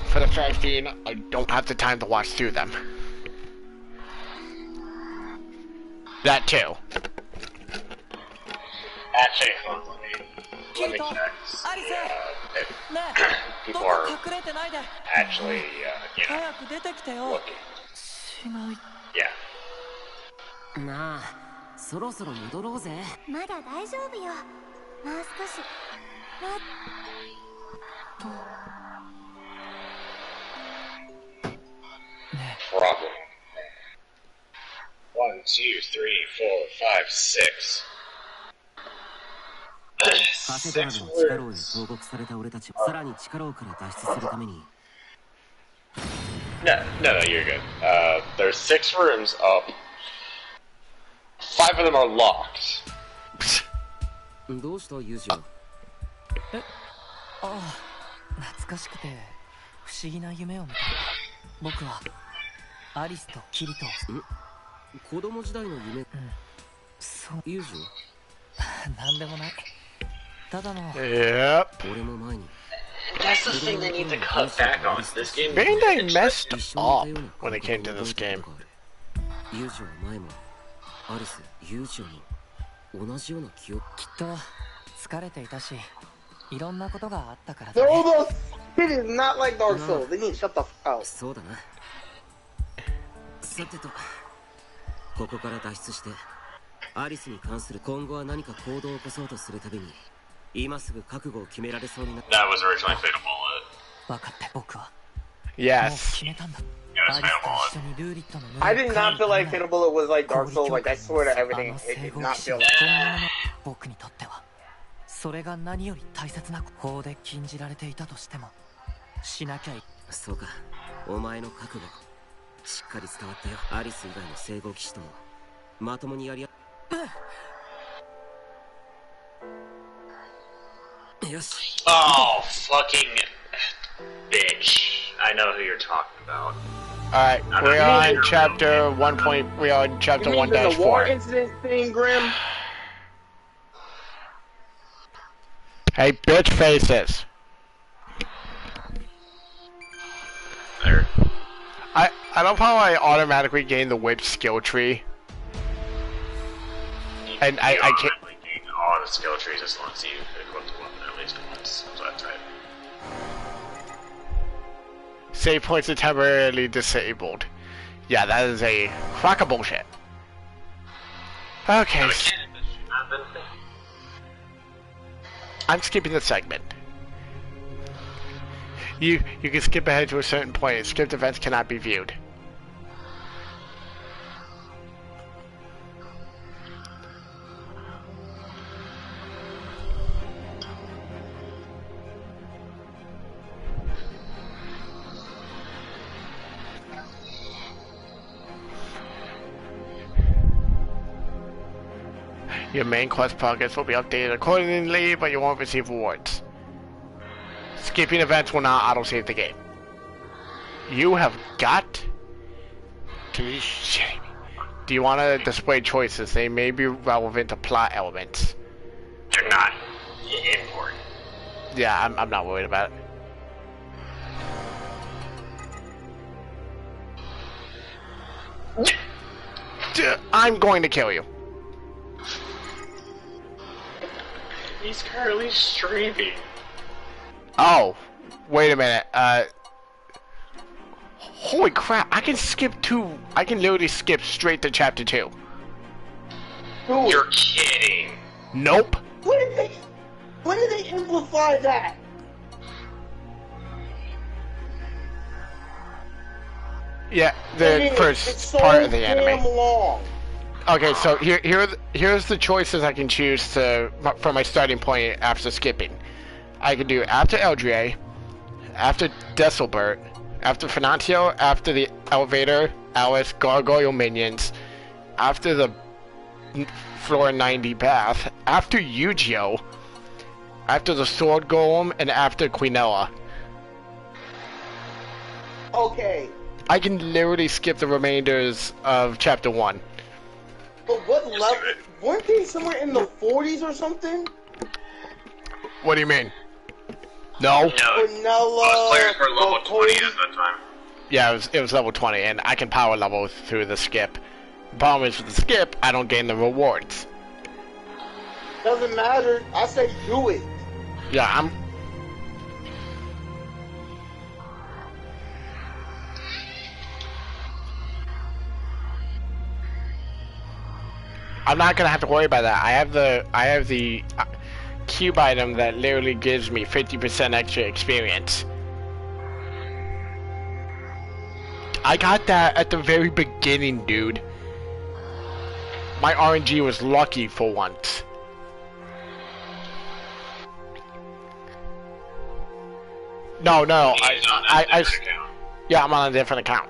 For the fact being, I don't have the time to watch through them. That too. Actually, let me check. People are actually, looking. Yeah. なあ、そろそろ戻ろうぜ。まだ大丈夫よ。もう少し。Problem. 1, 2, 3, 4, 5, 6. カセドラルの地下牢へ投獄された俺たちはさらに地下牢から脱出するために No, you're good. There's 6 rooms up. 5 of them are locked. どうしたユージは？え、ああ、懐かしくて不思議な夢を見た。僕はアリスとキリと。子供時代の夢。そう。ユージは？なんでもない。ただの。Yep. 俺も前に。That's the thing they need to cut back on. This game. Bandai messed up when it came to this game. ユージは前もアリス、ユージも同じような記憶。きっと疲れていたし、いろんなことがあったから。No, it is not like Dark Souls. They need to shut the fuck out. そうだな。さてと、ここから脱出してアリスに関する今後は何か行動を起こそうとするたびに。今すぐ覚悟を決められそうになった。That was originally Fatal Bullet. 分かって僕は。Yes. もう決めたんだ。 I did not feel like Fatal Bullet was like Dark Souls. Like I swear to everything, it did not feel like. 僕にとってはそれが何より大切な法で禁じられていたとしてもしなきゃい。そうか、お前の覚悟しっかり伝わったよ。アリス以外の聖号騎士ともまともにやりや。よし。 Oh, fucking bitch. I know who you're talking about. Alright, we're on chapter 1. We are on chapter 1-4. The war incident thing, Grim. Hey, bitch faces. There. I love how I automatically gain the whip skill tree. And I can't. All the skill trees as long as you equip the weapon at least once. So that's right. Save points are temporarily disabled. Yeah, that is a crock of bullshit. Okay. I'm skipping the segment. You can skip ahead to a certain point. Skipped events cannot be viewed. Your main quest progress will be updated accordingly, but you won't receive rewards. Skipping events will not autosave the game. You have got to be shitting me. Do you want to display choices? They may be relevant to plot elements. They're not important. Yeah, I'm not worried about it. I'm going to kill you. He's currently streaming. Oh, wait a minute. Holy crap! I can literally skip straight to chapter 2. You're kidding. Nope. When did they amplify that? Yeah, the first part of the anime. Long. Okay, so here's the choices I can choose for my starting point after skipping. I can do after Eldria, after Desselbert, after Finantio, after the elevator, Alice, Gargoyle minions, after the floor 90 bath, after Yu-Gi-Oh, after the sword golem, and after Quinella. Okay. I can literally skip the remainders of chapter 1. But what level? Weren't they somewhere in the 40s or something? What do you mean? No. No. Most players were level 20 at that time. Yeah, it was level 20, and I can power level through the skip. The problem is with the skip, I don't gain the rewards. Doesn't matter. I say do it. Yeah, I'm not gonna have to worry about that. I have the cube item that literally gives me 50% extra experience. I got that at the very beginning, dude. My RNG was lucky for once. No, yeah, I'm on a different account.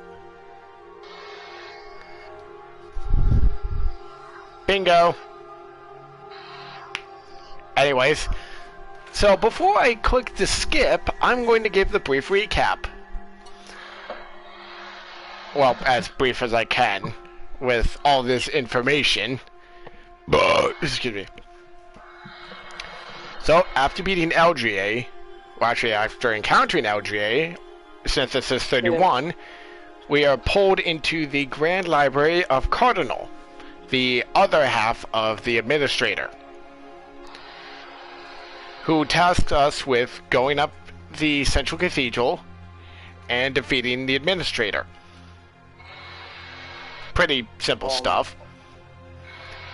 Bingo. Anyways, so before I click the skip, I'm going to give the brief recap. Well, as brief as I can, with all this information. Excuse me. So, after beating LGA, well actually after encountering LGA, since this is 31, we are pulled into the Grand Library of Cardinal, the other half of the Administrator, who tasked us with going up the Central Cathedral and defeating the Administrator. Pretty simple stuff.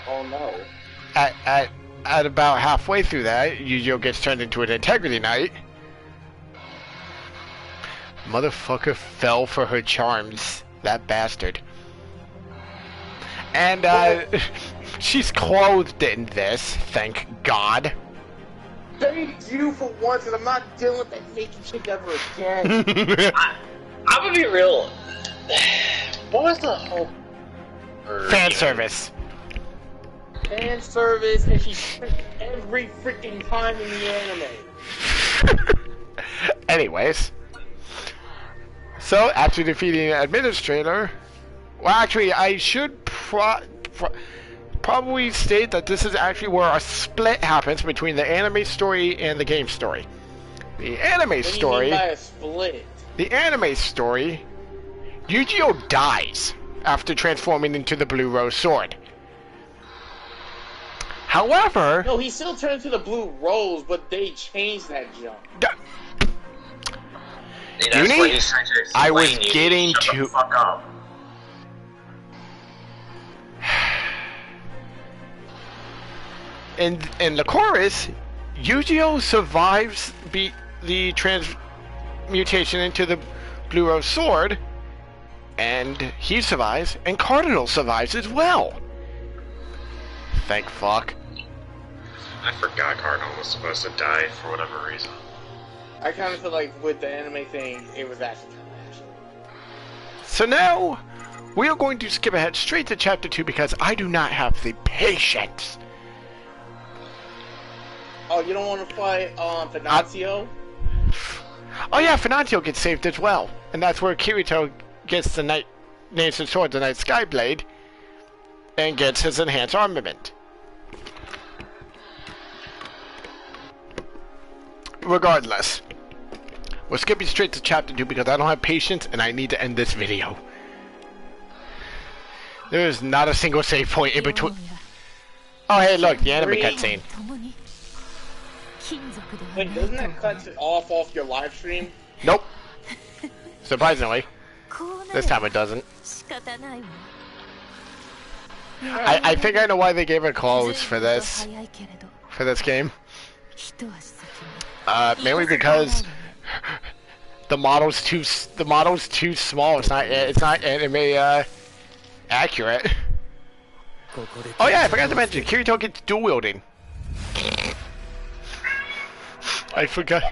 Oh no. At about halfway through that, Yu-Gi-Oh gets turned into an Integrity Knight. Motherfucker fell for her charms. That bastard. And, she's clothed in this, thank God. Thank you for once, and I'm not dealing with that naked chick ever again. I'm gonna be real. What was the whole... Fan service. Fan service, and she's every freaking time in the anime. Anyways. So, after defeating the Administrator... Well, actually, I should probably state that this is actually where a split happens between the anime story and the game story. The anime story... What do you mean by a split? The anime story... Yu-Gi-Oh dies after transforming into the Blue Rose Sword. However... No, he still turns to the Blue Rose, but they changed that jump. Uni, I was getting to... In Lycoris, Yu-Gi-Oh survives the transmutation into the Blue Rose Sword, and he survives, and Cardinal survives as well. Thank fuck. I forgot Cardinal was supposed to die for whatever reason. I kind of feel like with the anime thing, it was actually kind of. So now, we are going to skip ahead straight to Chapter 2 because I do not have the patience. Oh, you don't want to fight Finantio? Oh yeah, Finantio gets saved as well. And that's where Kirito gets the names his sword, the Night Skyblade, and gets his enhanced armament. Regardless, we're skipping straight to Chapter 2 because I don't have patience and I need to end this video. There is not a single save point in between. Oh hey look, the anime cutscene. Wait, doesn't that cut off your live stream? Nope. Surprisingly. This time it doesn't. I think I know why they gave it clothes for this game. Mainly because The model's too small. It's not anime accurate. Oh yeah, I forgot to mention Kirito gets dual wielding. I forgot.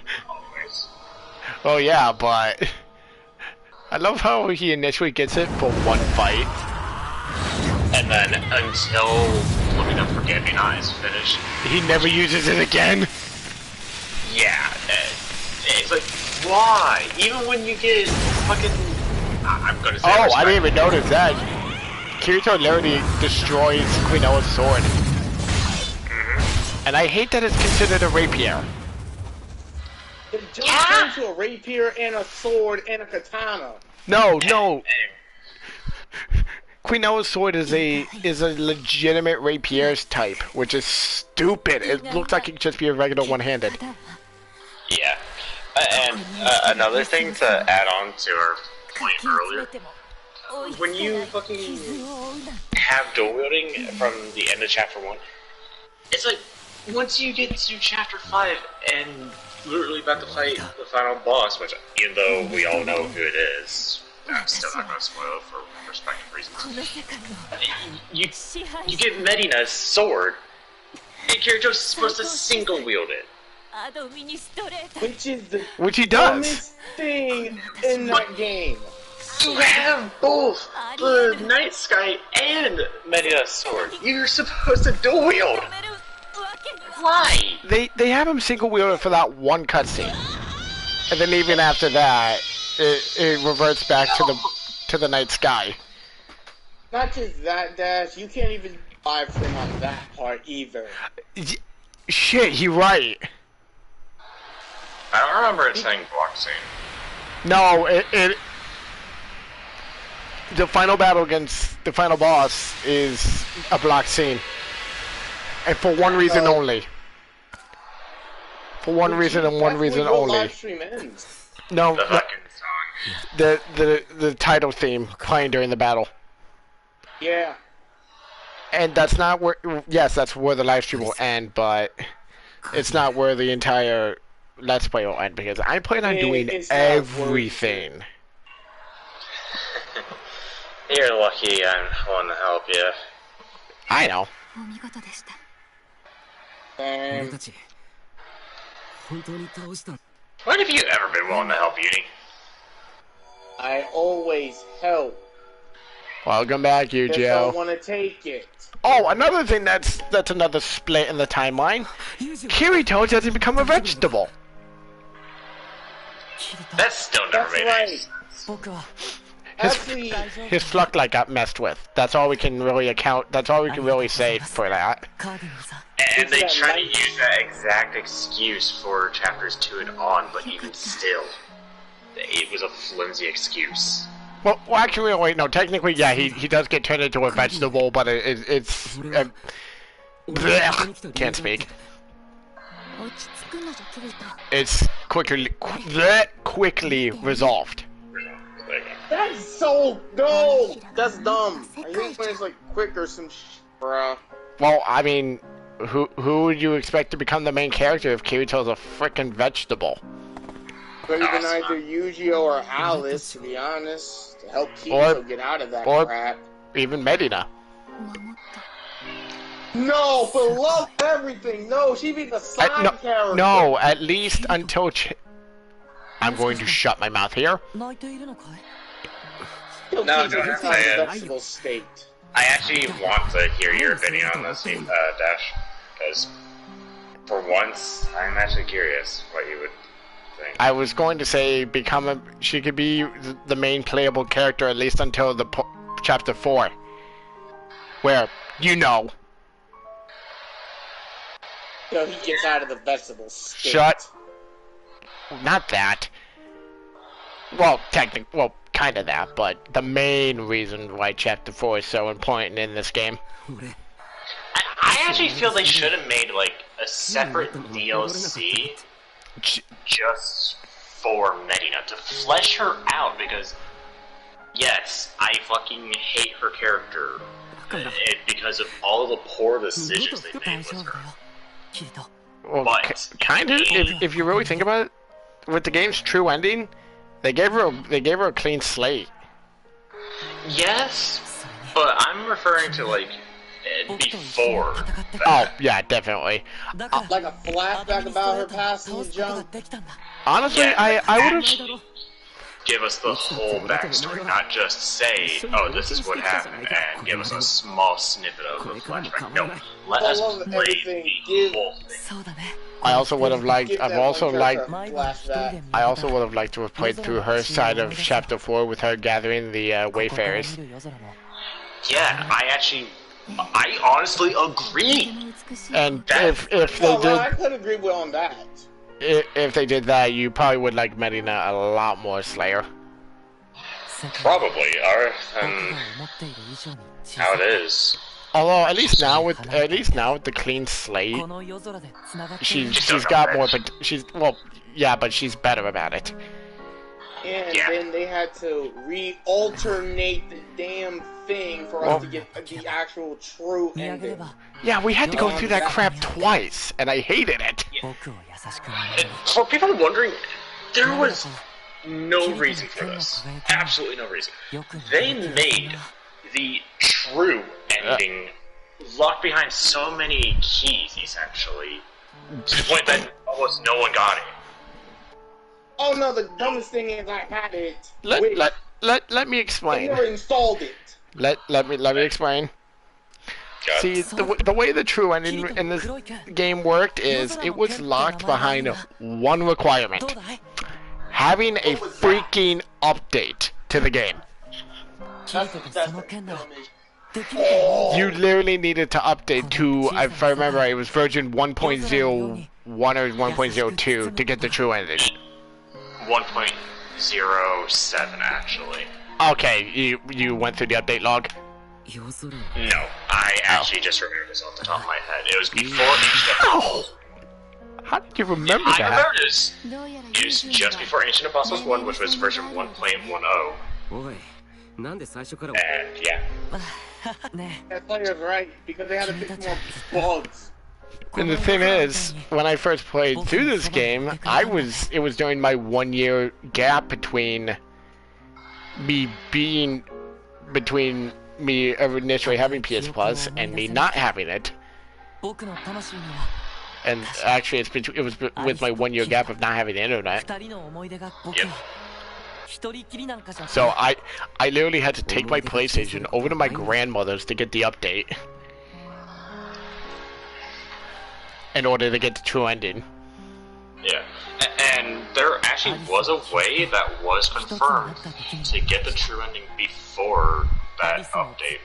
Oh yeah, but I love how he initially gets it for one fight, and then until Looking Up for Gambina is finished, he never uses it again. Yeah, it's like, why? Even when you get fucking... I'm gonna say... Oh, I didn't even notice that. Kirito literally destroys Quinoa's sword. And I hate that it's considered a rapier. It just turns to a rapier and a sword and a katana. No. Quinoa's sword is a legitimate rapier's type, which is stupid. It looks like it could just be a regular one-handed. Yeah. And another thing to add on to our point earlier, when you fucking have dual wielding from the end of chapter 1, it's like, once you get to chapter 5 and literally about to fight the final boss, which, even though we all know who it is, I'm still not going to spoil it for respective reasons. You get Medina's sword, and Kirito's supposed to single wield it. Which he does. Dumbest thing in that game. You have both the Night Sky and Medina's sword. You're supposed to dual wield. Why? They have him single wielded for that one cutscene, and then even after that, it reverts back to the Night Sky. Not just that, Dash. You can't even live stream on that part either. Shit, you're right. I don't remember it saying block scene. No, the final battle against the final boss is a block scene. And for one reason only. For one reason and one reason only. Live stream ends. No, the fucking song. the title theme playing during the battle. Yeah. And that's not where, yes, that's where the live stream will end, but it's not where the entire Let's Play will end, because I plan on doing everything. You're lucky I'm willing to help you. I know. When have you ever been willing to help, Uni? I always help. Welcome back, Yu-Gi-Oh. If I want to take it. Oh, another thing that's another split in the timeline. Kirito doesn't become a vegetable. That's still never made any sense. His Fluctlight got messed with. That's all we can really account. That's all we can really say for that. And they try to use that exact excuse for chapters 2 and on, but even still, it was a flimsy excuse. Well, actually, wait, no. Technically, yeah, he does get turned into a vegetable, but it's bleh, can't speak. It's quickly resolved. That's so no. That's dumb. I think when it's like quick or some bruh. Well, I mean, who would you expect to become the main character if Kirito's a frickin' vegetable? But even either Yu-Gi-Oh or Alice, to be honest, to help Kirito get out of that crap. Even Medina. No, but love everything. No, she'd be the side character. No, at least until I'm going to shut my mouth here. No, go ahead, say it. Vegetable state. I actually want to hear your opinion on this, Dash, because for once, I'm actually curious what you would think. I was going to say she could be the main playable character at least until the chapter 4, where So he gets out of the vegetable state. Shut. Not that. Well, kind of that, but the main reason why Chapter 4 is so important in this game. I actually feel they should have made, like, a separate DLC just for Medina, to flesh her out, because, yes, I fucking hate her character, because of all the poor decisions they made with her. Well, kind of, if you really think about it, with the game's true ending, They gave her a clean slate. Yes, but I'm referring to like before. Oh yeah, definitely. Like a flashback about her passing the jump. Honestly, Yeah. I would have. Give us the whole backstory, not just say, "Oh, this is what happened," and give us a small snippet of the flashback. No, let us play the whole thing. I also would have liked. Give I've that also one liked. character a flashback. I also would have liked to have played through her side of Chapter 4 with her gathering the Wayfarers. Yeah, I honestly agree. And if they Well, I did could agree with on that. if they did that, you probably would like Medina a lot more, Slayer. Probably, or how it is. Although at least now with the clean slate, she's got more. But but she's better about it. And Yeah. then they had to re-alternate the damn thing for us to get the actual true ending. Yeah, we had to go through that crap twice, and I hated it. For people wondering, there was no reason for this. Absolutely no reason. They made the true ending locked behind so many keys, essentially, to the point that almost no one got it. Oh no, the dumbest thing is I had it. Let me I explain. never installed it. Let me explain. God. See, the way the true ending in this game worked is it was locked behind one requirement: having a freaking update to the game. That's the dumbest. You literally needed to update to, if I remember right, it was version 1.01 or 1.02 to get the true ending. 1.07 actually. Okay, you went through the update log? No, I actually just remember this off the top of my head. It was before Ancient Apostles. How did you remember I that? remember this. It was just before Ancient Apostles 1, which was version 1.10. And yeah. That player's right, because they had to fix more bugs. And the thing is, when I first played through this game, it was during my 1 year gap between me initially having PS Plus and me not having it. And actually, it was with my 1 year gap of not having the internet. Yep. So I literally had to take my PlayStation over to my grandmother's to get the update in order to get the true ending. Yeah. And there actually was a way that was confirmed to get the true ending before that update.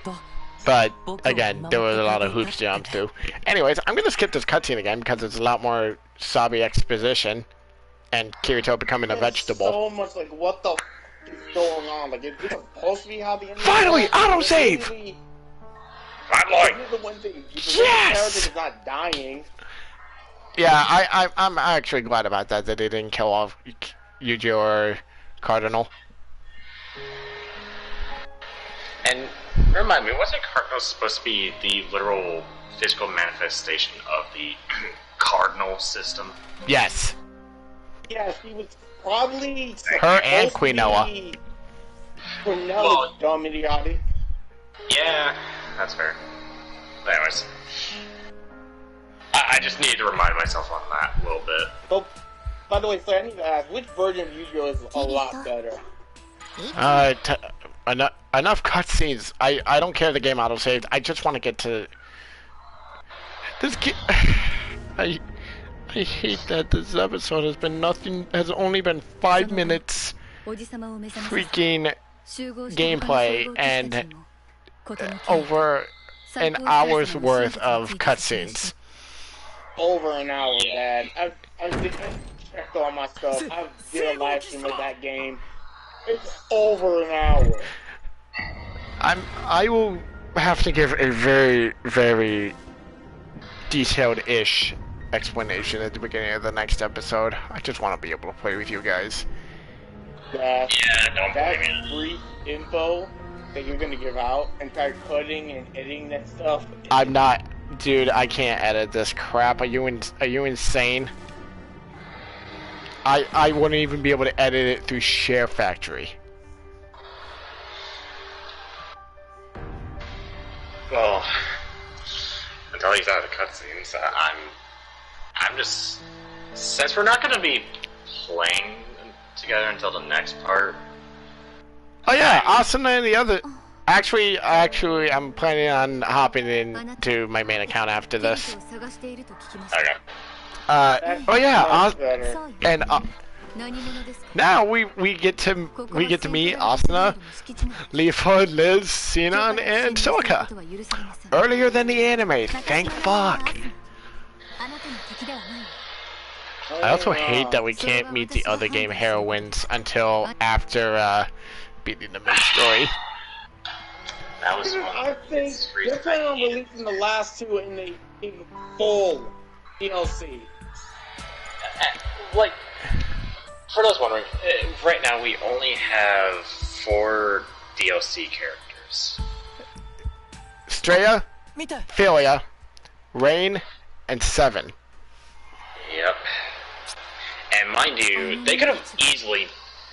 But again, there was a lot of hoops to jump through. Anyways, I'm gonna skip this cutscene again because it's a lot more Sabi exposition and Kirito becoming a vegetable. So much like what the is going on? Like is this supposed to be how the ending Finally, is? autosave! This Finally! is the one thing. The Yes! character is not dying. Yeah, I'm actually glad about that they didn't kill off Yuji or Cardinal. And remind me, wasn't Cardinal supposed to be the literal physical manifestation of the Cardinal system? Yes. Yes, he was probably Her and supposed Queen to Noah. be- Queen Noah Well- is dumb idiotic. Yeah, that's fair. Anyways. I just needed to remind myself on that a little bit. So, by the way, so I need to ask, which version of Yu-Gi-Oh is a lot better? Enough cutscenes. I don't care if the game autosaved. I just want to get to this game. I hate that this episode has only been 5 minutes freaking gameplay and over an hour's worth of cutscenes. Over an hour, Dad. I checked all my stuff. I did a live stream of that game. It's over an hour. I will have to give a very, very detailed-ish explanation at the beginning of the next episode. I just want to be able to play with you guys. Yeah, don't That blame me. brief info that you're gonna give out and start cutting and editing that stuff. I'm not, dude. I can't edit this crap. Are you insane? I wouldn't even be able to edit it through Share Factory. Well, until he's out of the cutscenes, I'm just, since we're not going to be playing together until the next part. Oh yeah, Asuna and the other. Actually, I'm planning on hopping into my main account after this. Okay. Oh yeah, and now we get to meet Asuna, Leopold, Liz, Xion, and Silica. Earlier than the anime, thank fuck. I also hate that we can't meet the other game heroines until after beating the main story. That was I think they're planning on releasing the last two in the full DLC. Like, for those wondering, right now we only have 4 DLC characters. Straya, Philia, Rain, and 7. Yep. And mind you, they could have easily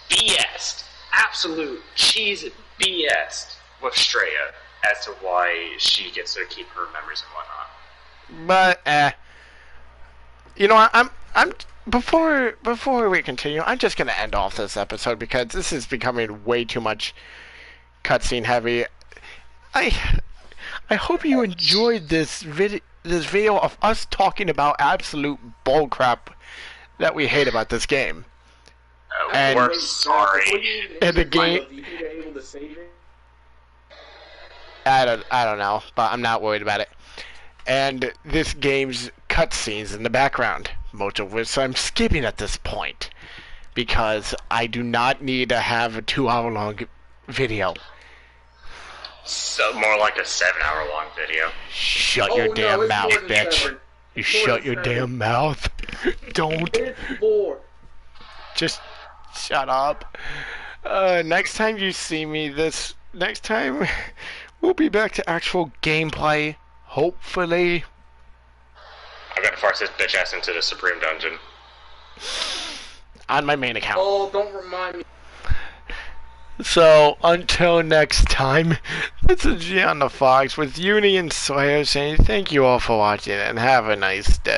BS'd, absolute cheese BS'd with Straya as to why she gets to keep her memories and whatnot. But, you know what, I'm before we continue, I'm just gonna end off this episode because this is becoming way too much cutscene heavy. I hope you enjoyed this video of us talking about absolute bullcrap that we hate about this game. And we're sorry. And the game, I don't know, but I'm not worried about it. And this game's cutscenes in the background, most of which I'm skipping at this point, because I do not need to have a 2-hour-long video. So more like a 7-hour-long video. Shut your damn mouth, bitch. You shut your damn mouth. Don't. Just shut up. Next time you see me next time, we'll be back to actual gameplay. Hopefully. I'm gonna force this bitch ass into the Supreme Dungeon. On my main account. Oh, don't remind me. So, until next time, this is Xion the Fox with Uni and Slayer saying thank you all for watching and have a nice day.